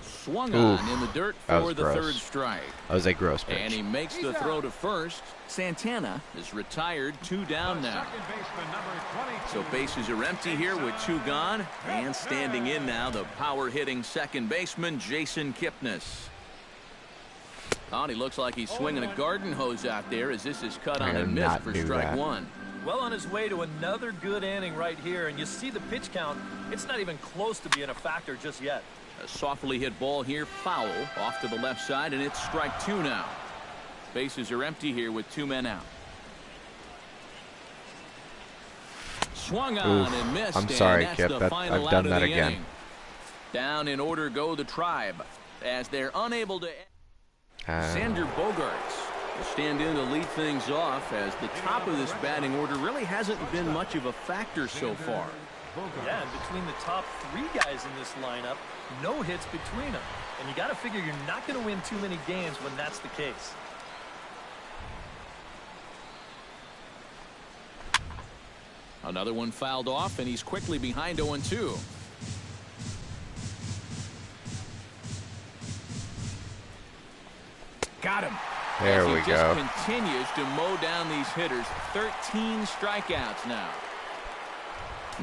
Swung on in the dirt for the third strike. That was a gross pitch. And he makes the throw to first. Santana is retired, 2 down now. So bases are empty here with 2 gone. And standing in now, the power-hitting second baseman, Jason Kipnis. Oh, he looks like he's swinging a garden hose out there as this is cut on and missed for strike 1. Well on his way to another good inning right here, and you see the pitch count. It's not even close to being a factor just yet. A softly hit ball here, foul, off to the left side, and it's strike 2 now. Bases are empty here with 2 men out. Swung on and missed. I'm sorry, and Kip. I've done that again. Inning. Down in order go the Tribe as they're unable to. Xander Bogaerts will stand in to lead things off as the top of this batting order really hasn't been much of a factor so far. Yeah, and between the top 3 guys in this lineup, no hits between them. And you got to figure you're not going to win too many games when that's the case. Another one fouled off, and he's quickly behind 0-2. Got him. There we go. Just continues to mow down these hitters. 13 strikeouts now.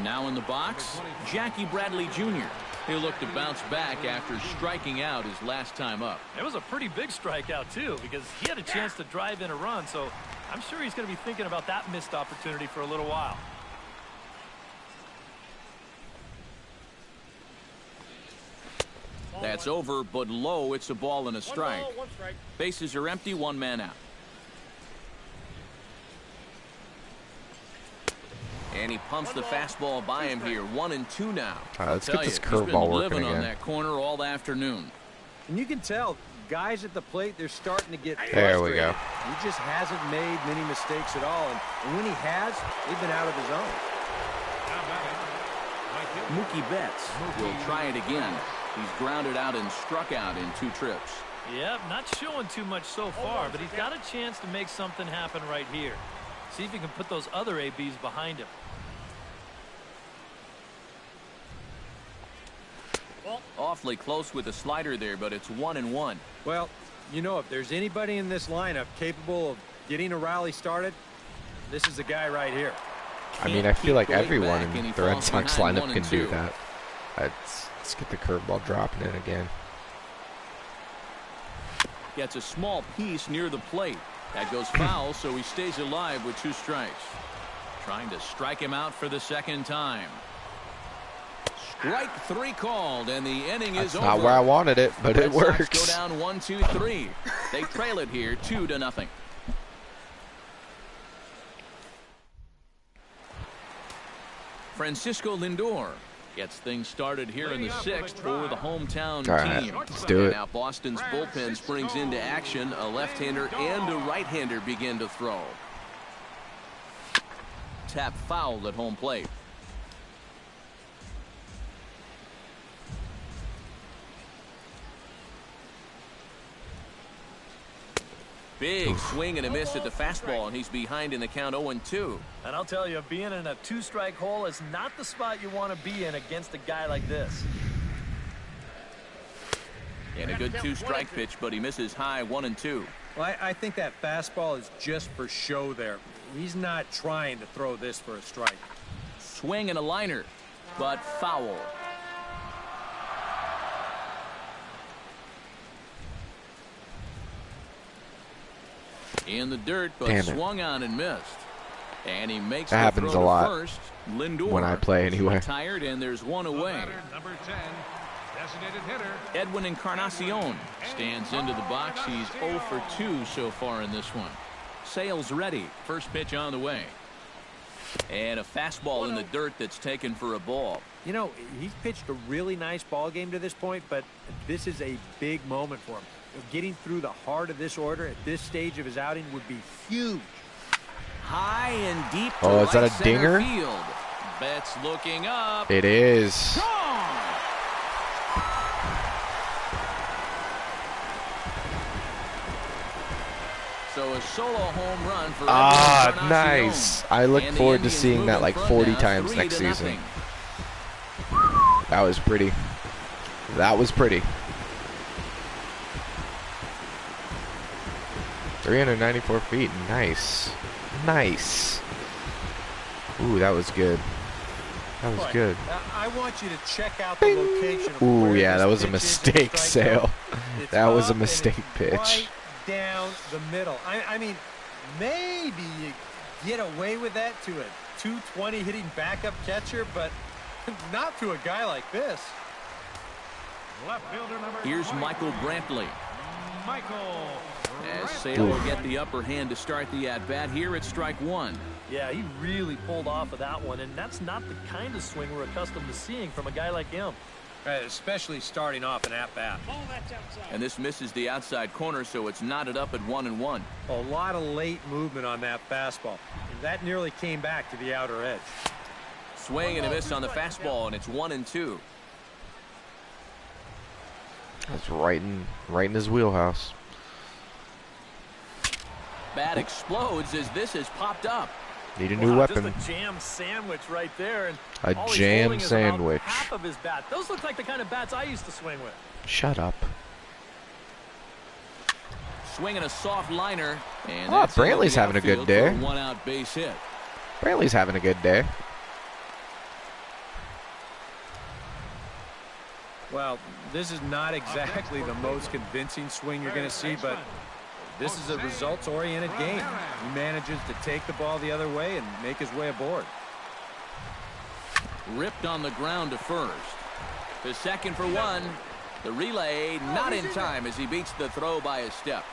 Now in the box, Jackie Bradley Jr. He'll look to bounce back after striking out his last time up. It was a pretty big strikeout, too, because he had a chance to drive in a run, so I'm sure he's going to be thinking about that missed opportunity for a little while. That's over, but low. It's a ball and a strike. Bases are empty, 1 man out. And he pumps the fastball by him here. 1-2 now. Let's get this curveball working living again. on that corner all afternoon. And you can tell guys at the plate, they're starting to get frustrated. There we go. He just hasn't made many mistakes at all, and when he has, they've been out of his zone. Mookie Betts will try it again. He's grounded out and struck out in 2 trips. Yep, not showing too much so far, but he's got a chance to make something happen right here. See if he can put those other ABs behind him. Awfully close with the slider there, but it's 1-1. Well, you know, if there's anybody in this lineup capable of getting a rally started, this is the guy right here. I mean, I feel like everyone back, and he in the Red falls Sox behind lineup can 1-2. do that. Let's get the curveball dropping in again. Gets a small piece near the plate. That goes foul, so he stays alive with 2 strikes. Trying to strike him out for the second time. Strike 3 called, and the inning is over. Not where I wanted it, but it Red Sox works. go down 1-2-3. They trail it here 2-0. Francisco Lindor gets things started here in the 6th for the hometown All right, team. let's do it. Now Boston's bullpen springs into action. A left-hander and a right-hander begin to throw. Tap fouled at home plate. Big swing and a miss at the fastball, and he's behind in the count 0-2. And I'll tell you, being in a 2-strike hole is not the spot you want to be in against a guy like this. And a good 2-strike pitch, but he misses high 1-2. Well, I think that fastball is just for show there. He's not trying to throw this for a strike. Swing and a liner, but foul. In the dirt, but Damn it. swung on and missed. And he makes That the happens throw a to lot first. Lindor when I play anyway. retired, and there's one away. Number 10, designated hitter. Edwin Encarnacion stands into the box. He's 0 for 2 so far in this one. Sale's ready. First pitch on the way. And a fastball in the dirt that's taken for a ball. You know, he's pitched a really nice ball game to this point, but this is a big moment for him. Getting through the heart of this order at this stage of his outing would be huge. High and deep to Oh, is that right a center dinger? field. Betts looking up. It is. Gone! So a solo home run for Ah, Edwin Encarnacion. nice. I look And the forward to Indians seeing move that in like front 40 now, times next 3-0. season. That was pretty. That was pretty. 394 feet. Nice. Nice. Ooh, that was good. That was good. I want you to check out the location of Ooh, where yeah, this that was a pitch is in the mistake, strike Sale. zone. It's That was a up and mistake it's pitch. Right down the middle. I mean, maybe you get away with that to a 220 hitting backup catcher, but not to a guy like this. Left fielder number Here's 20, Michael Brantley. Michael. As Sale will get the upper hand to start the at-bat here at strike 1. Yeah, he really pulled off of that one, and that's not the kind of swing we're accustomed to seeing from a guy like him. Especially starting off an at-bat. And this misses the outside corner, so it's knotted up at 1-1. A lot of late movement on that fastball. And that nearly came back to the outer edge. Swing and a miss on the fastball, and it's 1-2. That's right in his wheelhouse. Bat explodes as this has popped up. Need a new weapon. Just a jam sandwich right there. And A all he's jam holding is about sandwich. half of his bat. Those look like the kind of bats I used to swing with. Shut up. Swinging a soft liner. And Ah, that's into Brantley's the having a good outfield for day. a one-out base hit. Brantley's having a good day. Well, this is not exactly the most convincing swing you're going to see, but this is a results-oriented game. He manages to take the ball the other way and make his way aboard. Ripped on the ground to first. To second for one. The relay not in time as he beats the throw by a step.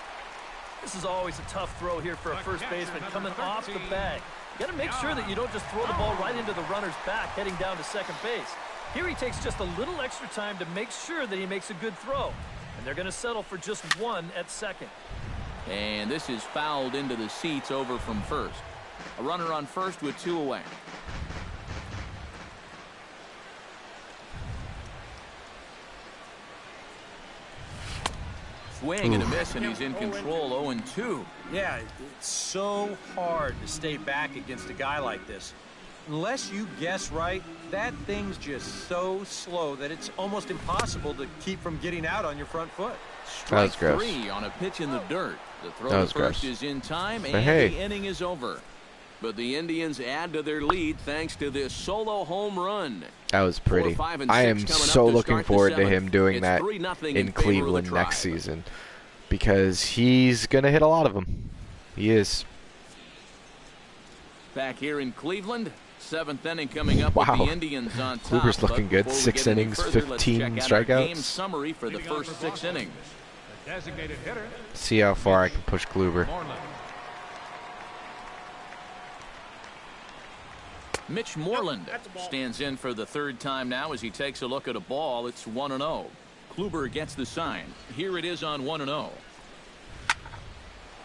This is always a tough throw here for a first baseman coming off the bag. You got to make sure that you don't just throw the ball right into the runner's back heading down to second base. Here he takes just a little extra time to make sure that he makes a good throw. And they're going to settle for just one at second. And this is fouled into the seats over from first. A runner on first with 2 away. Swing and a miss, and he's in control. 0-2. Yeah, it's so hard to stay back against a guy like this. Unless you guess right, that thing's just so slow that it's almost impossible to keep from getting out on your front foot. Strike 3 on a pitch in the dirt. The throw to first is in time, and the inning is over. But the Indians add to their lead thanks to this solo home run. That was pretty. I am so looking forward to him doing that in Cleveland next season, because he's going to hit a lot of them. He is. Back here in Cleveland, 7th inning coming up with the Indians on top. Kluber's looking good. 6 innings, 15 strikeouts. Game summary for the first 6 innings. See how far I can push Kluber. Mitch Moreland stands in for the 3rd time now as he takes a look at a ball. It's 1-0. Kluber gets the sign. Here it is on 1-0.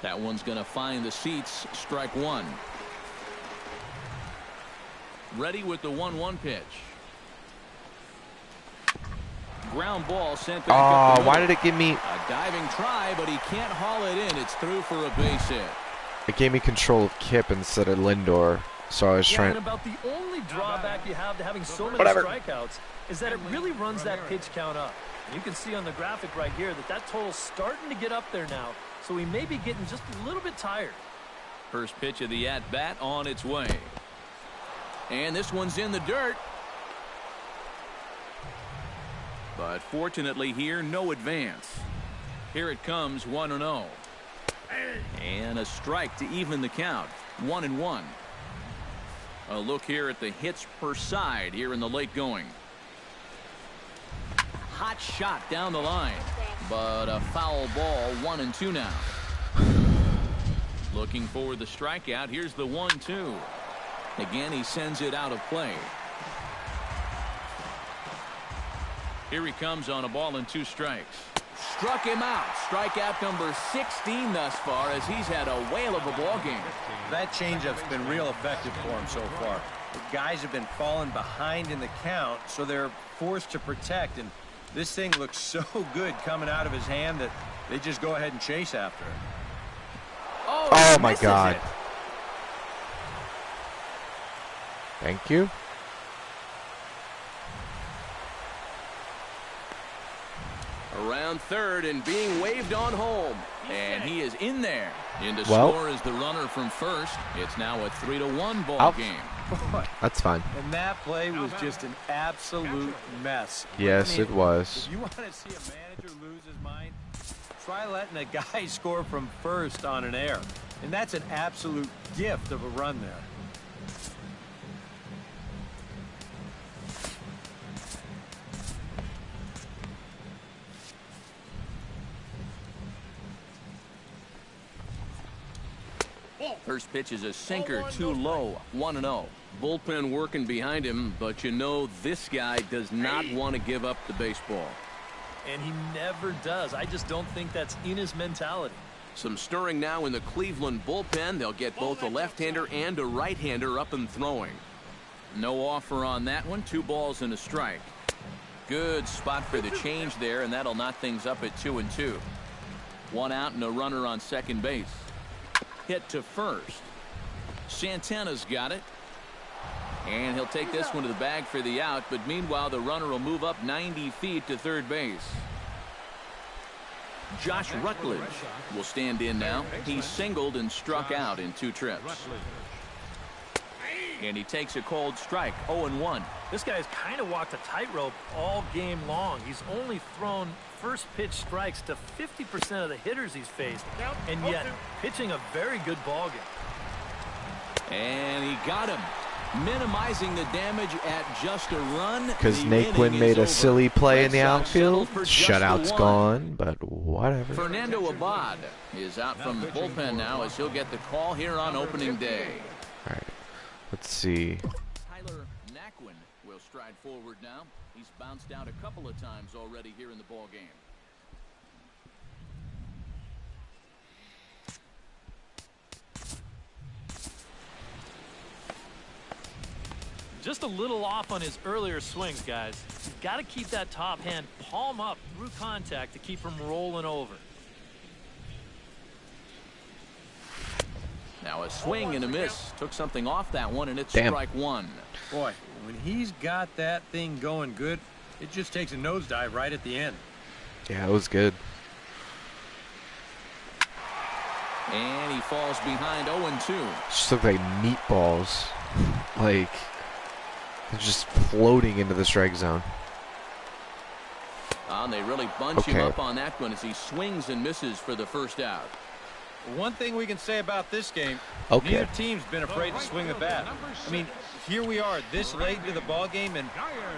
That one's going to find the seats. Strike 1. Ready with the 1-1 pitch. Ground ball sent back up the middle. Why did it give me a diving try, but he can't haul it in. It's through for a base hit. It gave me control of Kip instead of Lindor. So I was trying. And about the only drawback you have to having so many strikeouts is that it really runs that pitch count up. And you can see on the graphic right here that total's starting to get up there now. So he may be getting just a little bit tired. First pitch of the at-bat on its way. And this one's in the dirt. But fortunately here, no advance. Here it comes, 1-0. And a strike to even the count. 1-1. A look here at the hits per side here in the late going. Hot shot down the line, but a foul ball. 1-2 now. Looking for the strikeout. Here's the 1-2. Again, he sends it out of play. Here he comes on a ball and 2 strikes. Struck him out. Strikeout number 16 thus far, as he's had a whale of a ball game. That changeup's been real effective for him so far. The guys have been falling behind in the count, so they're forced to protect. And this thing looks so good coming out of his hand that they just go ahead and chase after it. Oh my God. Thank you. Around third and being waved on home. And he is in there. In to score is the runner from first. It's now a 3-1 ball game. That's fine. And that play was just an absolute mess. Yes, it was. If you want to see a manager lose his mind, try letting a guy score from first on an error. And that's an absolute gift of a run there. First pitch is a sinker, too low. 1-0. Bullpen working behind him, but you know this guy does not want to give up the baseball. And he never does. I just don't think that's in his mentality. Some stirring now in the Cleveland bullpen. They'll get both a left-hander and a right-hander up and throwing. No offer on that one. 2 balls and a strike. Good spot for the change there, and that'll knot things up at 2-2. 1 out and a runner on second base. Hit to first. Santana's got it. And he'll take this one to the bag for the out, but meanwhile the runner will move up 90 feet to third base. Josh Rutledge will stand in now. He's singled and struck out in 2 trips. And he takes a cold strike. 0-1. This guy's kind of walked a tightrope all game long. He's only thrown first pitch strikes to 50% of the hitters he's faced, and yet pitching a very good ball game. And he got him, minimizing the damage at just a run. Because Naquin made a silly play in the outfield. Shutout's gone, but whatever. Fernando Abad is out from the bullpen now as he'll get the call here on opening day. All right, let's see. Tyler Naquin will stride forward now. He's bounced out a couple of times already here in the ball game. Just a little off on his earlier swings, guys. He's got to keep that top hand palm up through contact to keep him rolling over. Now a swing and a miss. Took something off that one, and it's strike one. Boy, when he's got that thing going good, it just takes a nosedive right at the end. Yeah, it was good. And he falls behind 0-2. Just looked like meatballs. Like, just floating into the strike zone. And they really bunch him up on that one as he swings and misses for the first out. One thing we can say about this game, neither team's been afraid to swing the bat. I mean, here we are this late into the ball game, and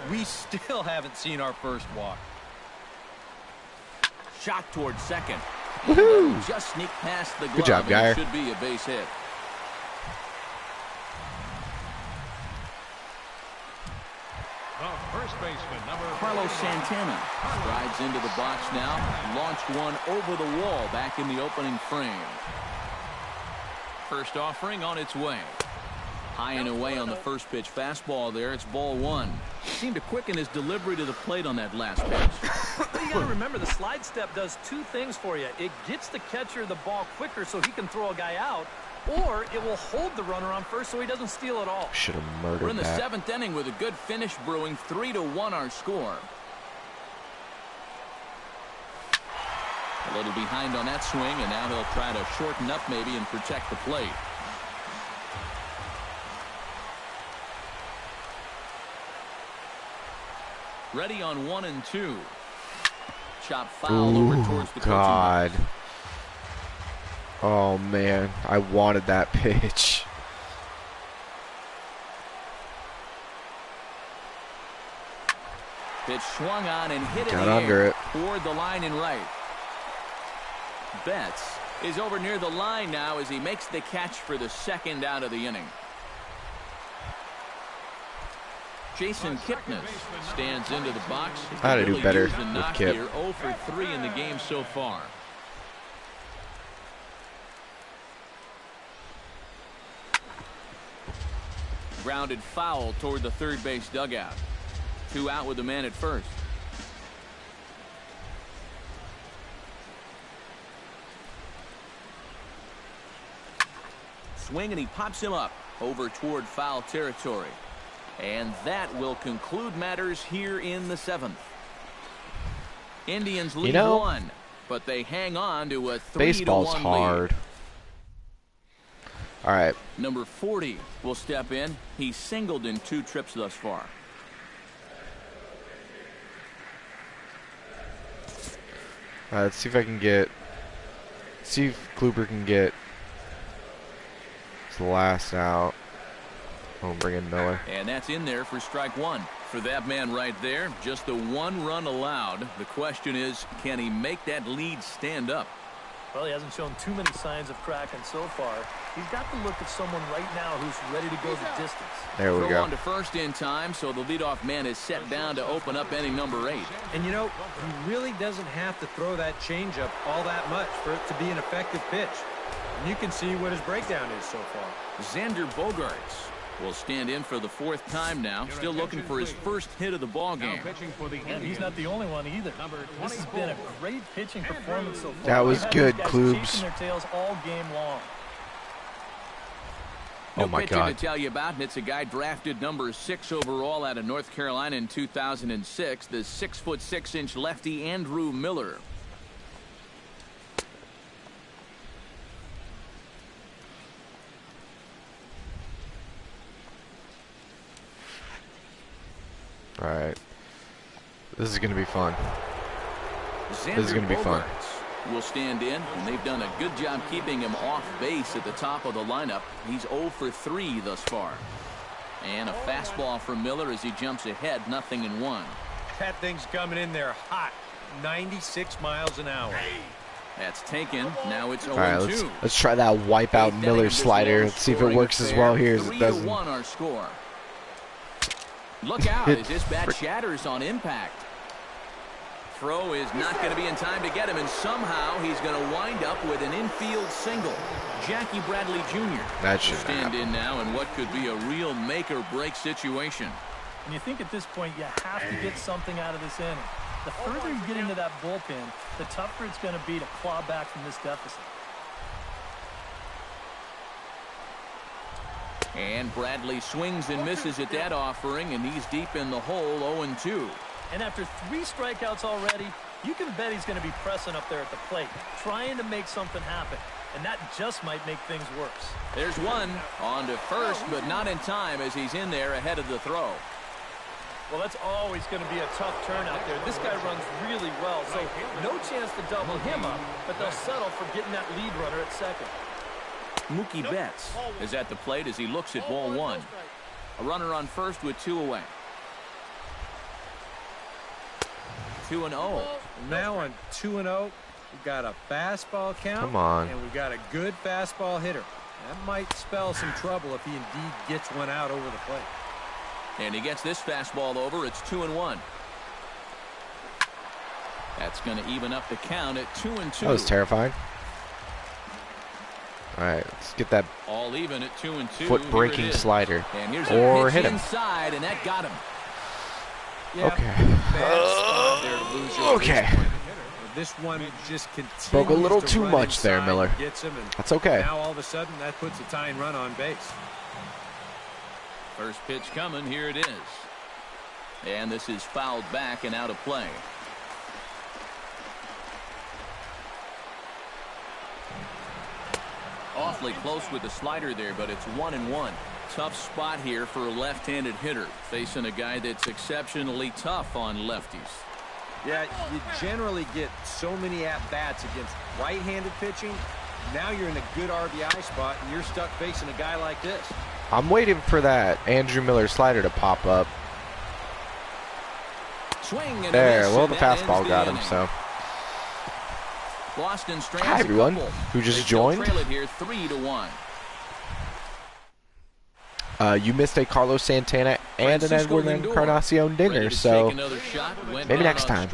we still haven't seen our first walk. Shot towards second. Woohoo! Just sneak past the glove. Good job, Geyer. Should be a base hit. The first baseman, number Carlos Santana strides into the box now. Launched one over the wall back in the opening frame. First offering on its way. High and away on the first pitch fastball there. It's ball one. Seemed to quicken his delivery to the plate on that last pitch. But you got to remember, the slide step does two things for you. It gets the catcher the ball quicker so he can throw a guy out, or it will hold the runner on first so he doesn't steal it all. Should have murdered that. We're in the seventh inning with a good finish brewing. 3-1 our score. A little behind on that swing, and now he'll try to shorten up maybe and protect the plate. Ready on 1-2. Chop foul over towards the God. Oh man, I wanted that pitch. Pitch swung on and hit Got in the under air it. toward the line and right. Betts is over near the line now as he makes the catch for the second out of the inning. Jason Kipnis stands into the box. I had to do better used the with knock Kip. here, 0 for 3 in the game so far. Grounded foul toward the third base dugout. 2 out with the man at first. Swing and he pops him up over toward foul territory. And that will conclude matters here in the seventh. Indians lead 1, but they hang on to a 3-1 Baseball's hard. lead. All right. Number 40 will step in. He's singled in 2 trips thus far. Let's see if I can get. See if Kluber can get the last out. I'll bring in Miller. And that's in there for strike one. For that man right there, just the 1 run allowed. The question is, can he make that lead stand up? Well, he hasn't shown too many signs of cracking so far. He's got the look of someone right now who's ready to go the distance. There we Throw go. on to first in time, so the leadoff man is set down to open up inning number 8. And you know, he really doesn't have to throw that changeup all that much for it to be an effective pitch. And you can see what his breakdown is so far. Xander Bogaerts will stand in for the 4th time now, still looking for his first hit of the ball game. And he's not the only one either. This has been a great pitching performance so far. That was good, Klubs. Chasing their tails all game long. Oh my pitcher God. to tell you about, and it's a guy drafted number 6 overall out of North Carolina in 2006, the 6'6" lefty Andrew Miller. All right. This is going to be fun. Xander This is going to be fun. Bogaerts will stand in, and they've done a good job keeping him off base at the top of the lineup. He's 0 for 3 thus far. And a fastball from Miller as he jumps ahead, 0-1. That thing's coming in there hot, 96 miles an hour. That's taken. Now it's 0-2. All right, let's try that wipeout Miller slider. Let's see if it works as well here as it doesn't. 3-1 our score. Look out as this bat shatters on impact. throw is not going to be in time to get him, and somehow he's going to wind up with an infield single. Jackie Bradley Jr. That should stand in now in what could be a real make-or-break situation. And you think at this point you have to get something out of this inning. The further you get into that bullpen, the tougher it's going to be to claw back from this deficit. And Bradley swings and misses at that offering, and he's deep in the hole, 0-2. And after 3 strikeouts already, you can bet he's going to be pressing up there at the plate, trying to make something happen. And that just might make things worse. There's one on to first, but not in time as he's in there ahead of the throw. Well, that's always going to be a tough turn out there. This guy runs really well, so no chance to double him up, but they'll settle for getting that lead runner at second. Mookie Betts is at the plate as he looks at ball 1. A runner on first with 2 away. 2-0. Now on 2-0, we've got a fastball count. Come on. And we've got a good fastball hitter. That might spell some trouble if he indeed gets one out over the plate. And he gets this fastball over. It's 2-1. That's going to even up the count at 2-2. That was terrifying. All right, let's get that all even at 2-2. foot-breaking slider. And here's or hit him. Inside, and that got him. Yeah, okay. Okay. This one just continues. Spoke a little too run much there, inside, Miller. Gets him, and that's okay. Now all of a sudden that puts a tying run on base. First pitch coming. Here it is. And this is fouled back and out of play. Awfully close with the slider there, but it's 1-1. Tough spot here for a left-handed hitter, facing a guy that's exceptionally tough on lefties. Yeah, you generally get so many at-bats against right-handed pitching. Now you're in a good RBI spot, and you're stuck facing a guy like this. I'm waiting for that Andrew Miller slider to pop up. Swing and there, miss, well, and the fastball got him, inning. so. Boston Hi, everyone who just joined. Trail it here 3-1. You missed a Carlos Santana and an Edwin Encarnacion dinger, so maybe next time.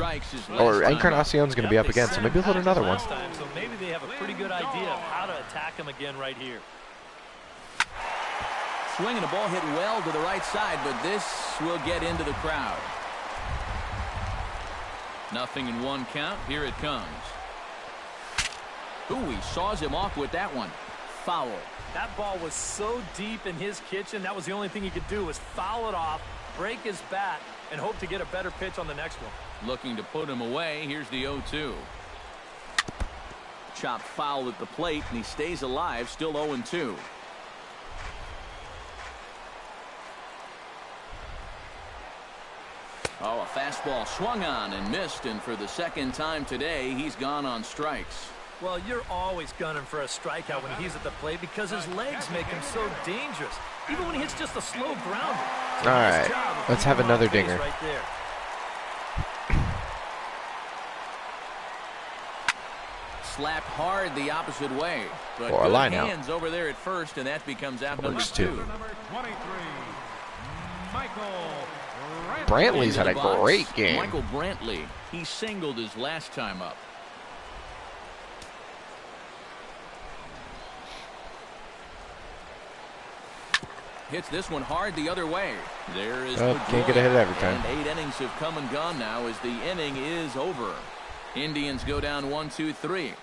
Or Encarnacion's going to be up again, so maybe we'll hit another one. So maybe they have a pretty good idea of how to attack him again right here. Swinging a ball hit well to the right side, but this will get into the crowd. 0-1 count. Here it comes. Ooh, he saws him off with that one. Foul. That ball was so deep in his kitchen, that was the only thing he could do was foul it off, break his bat, and hope to get a better pitch on the next one. Looking to put him away. Here's the 0-2. Chopped foul at the plate, and he stays alive, still 0-2. Oh, a fastball swung on and missed, and for the second time today, he's gone on strikes. Well, you're always gunning for a strikeout when he's at the plate because his legs make him so dangerous, even when he hits just a slow grounder. All right, let's have another dinger. Right there. Slapped hard the opposite way, but or a good line hands out. over there at first, and that becomes out number Works 2. Number 23, Michael Brantley's had a great game. Michael Brantley, he singled his last time up. Hits this one hard the other way. There is can't get a hit every time. And 8 innings have come and gone now as the inning is over. Indians go down 1-2-3.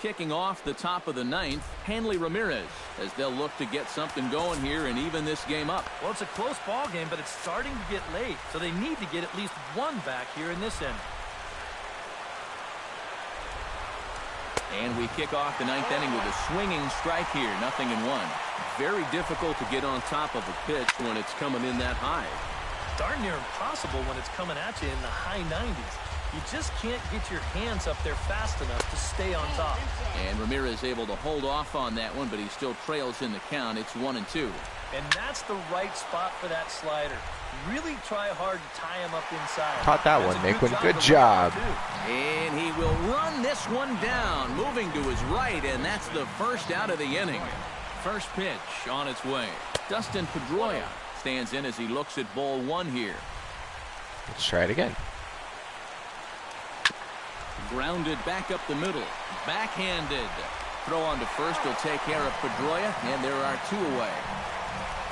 Kicking off the top of the 9th, Hanley Ramirez, as they'll look to get something going here and even this game up. Well, it's a close ball game, but it's starting to get late, so they need to get at least one back here in this inning. And we kick off the 9th inning with a swinging strike here, 0-1. Very difficult to get on top of a pitch when it's coming in that high. Darn near impossible when it's coming at you in the high 90s. You just can't get your hands up there fast enough to stay on top. And Ramirez able to hold off on that one, but he still trails in the count. It's 1-2. And that's the right spot for that slider. Really try hard to tie him up inside. Caught that one, Naquin. Good job. And he will run this one down, moving to his right, and that's the first out of the inning. First pitch on its way. Dustin Pedroia stands in as he looks at ball 1 here. Let's try it again. Grounded back up the middle. Backhanded. Throw on to first will take care of Pedroia, and there are 2 away.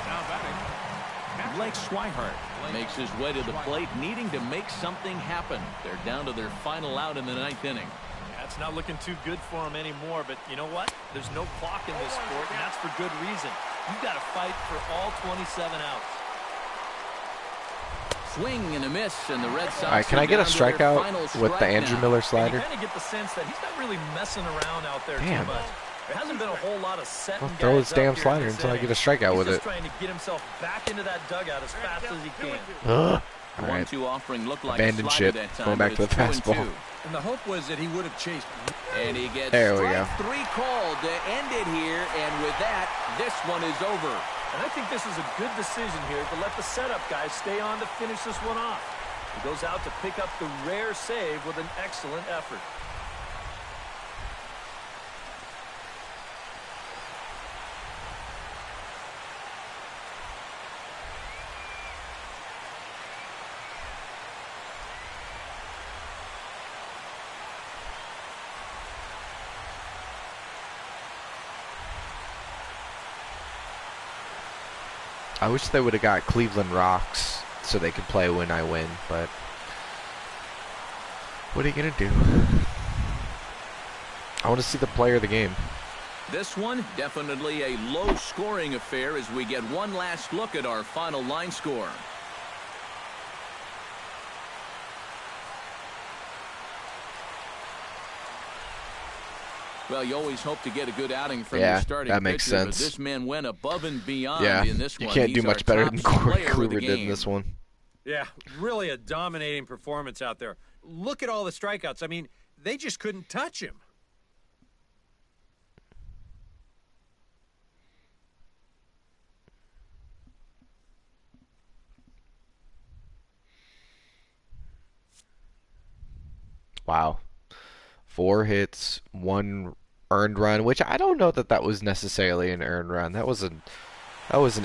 Now batting, Blake Swihart makes his way to the plate, needing to make something happen. They're down to their final out in the 9th inning. That's not looking too good for him anymore, but you know what? There's no clock in this sport, and that's for good reason. You've got to fight for all 27 outs. Swing and a miss, and the Red Sox. All right, can I get a strikeout with the Andrew Miller slider? You kind of get the sense that he's not really messing around out there Damn. too much. There hasn't been a whole lot of setting I'll throw his guys damn up here slider in this until I inning. get a strikeout with He's it. just trying to get himself back into that dugout as fast as he can. Ugh. All right. 1-2 offering looked like Abandoned a slider ship. that time, Going back but to the it's 2-2. fastball. And the hope was that he would have chased. And he gets There we go. strike 3 called to end it here, and with that, this one is over. And I think this is a good decision here to let the setup guys stay on to finish this one off. He goes out to pick up the rare save with an excellent effort. I wish they would have got Cleveland Rocks so they could play When I Win, but what are you going to do? I want to see the player of the game. This one, definitely a low-scoring affair as we get one last look at our final line score. Well, you always hope to get a good outing from your starting that makes pitcher, sense. but this man went above and beyond in this one. You can't do He's much our better top than player of Kluber the did in game. this one. Yeah, really a dominating performance out there. Look at all the strikeouts. I mean, they just couldn't touch him. Wow. 4 hits, 1 earned run, which I don't know that was necessarily an earned run. That was an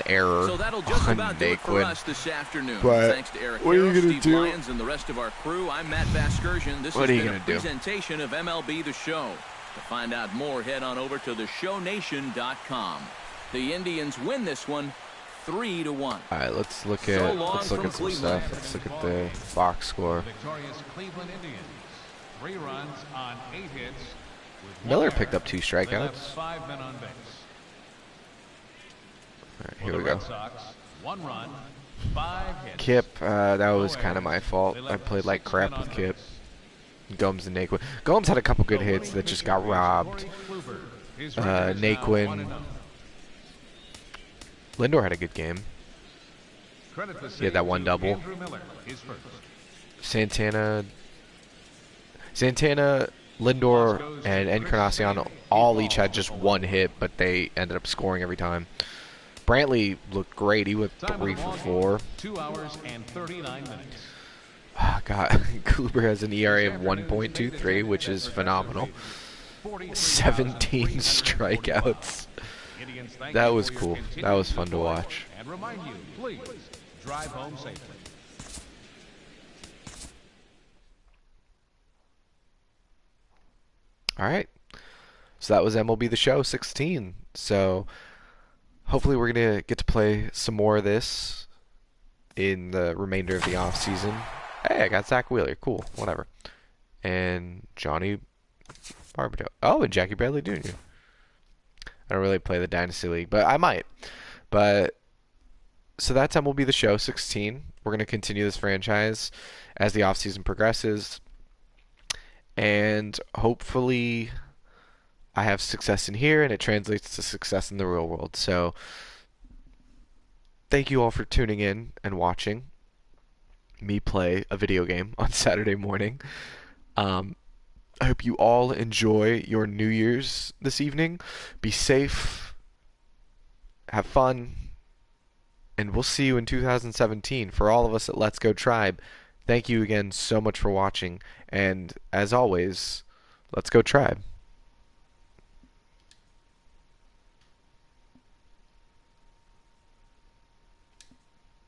error. So that'll just on about do it for Naquin. us this afternoon. But Thanks to Eric what are you Harrow, gonna Steve do? Lyons, and the rest of our crew. I'm Matt Vasgersian. This What has are you been a gonna do? presentation of MLB The Show. To find out more, head on over to theshownation.com. The Indians win this one 3-1. All right, let's look So at long some from Cleveland. stuff. Let's look at the box score. victorious Cleveland Indians. 3 runs on 8 hits. With Miller 1 picked error. up 2 They left strikeouts. 5 men on base. All right, For here the we go. Red Sox, 1 run, 5 hits. Kip, that was No kind of my errors. fault. They I left played like 6 crap men with on Kip. base. Gomes and Naquin. Gomes had a couple good The hits winning that just pitcher got is robbed. Corey Kluber. His record is now Naquin. 1-0. Lindor had a good game. Credit the He had that save one to double. Andrew Miller, his first. Santana, Lindor, and Encarnacion all each had just 1 hit, but they ended up scoring every time. Brantley looked great. He went Time of 3 the for ball 4. game, 2 hours and 39 minutes. God, Kluber has an ERA of 1.23, which is phenomenal. 17 strikeouts. Indians, thank That you was for your cool. continued That was fun to support, watch. And remind you, please drive home safely. All right. So that was MLB The Show 16. So hopefully we're going to get to play some more of this in the remainder of the off season. Hey, I got Zach Wheeler. Cool. Whatever. And Johnny Barbato. Oh, and Jackie Bradley Jr. I don't really play the Dynasty League, but I might. But so that's MLB The Show 16. We're going to continue this franchise as the off season progresses. And hopefully I have success in here and it translates to success in the real world. So thank you all for tuning in and watching me play a video game on Saturday morning. I hope you all enjoy your New Year's this evening. Be safe. Have fun. And we'll see you in 2017. For all of us at Let's Go Tribe, thank you again so much for watching. And as always, let's go Tribe.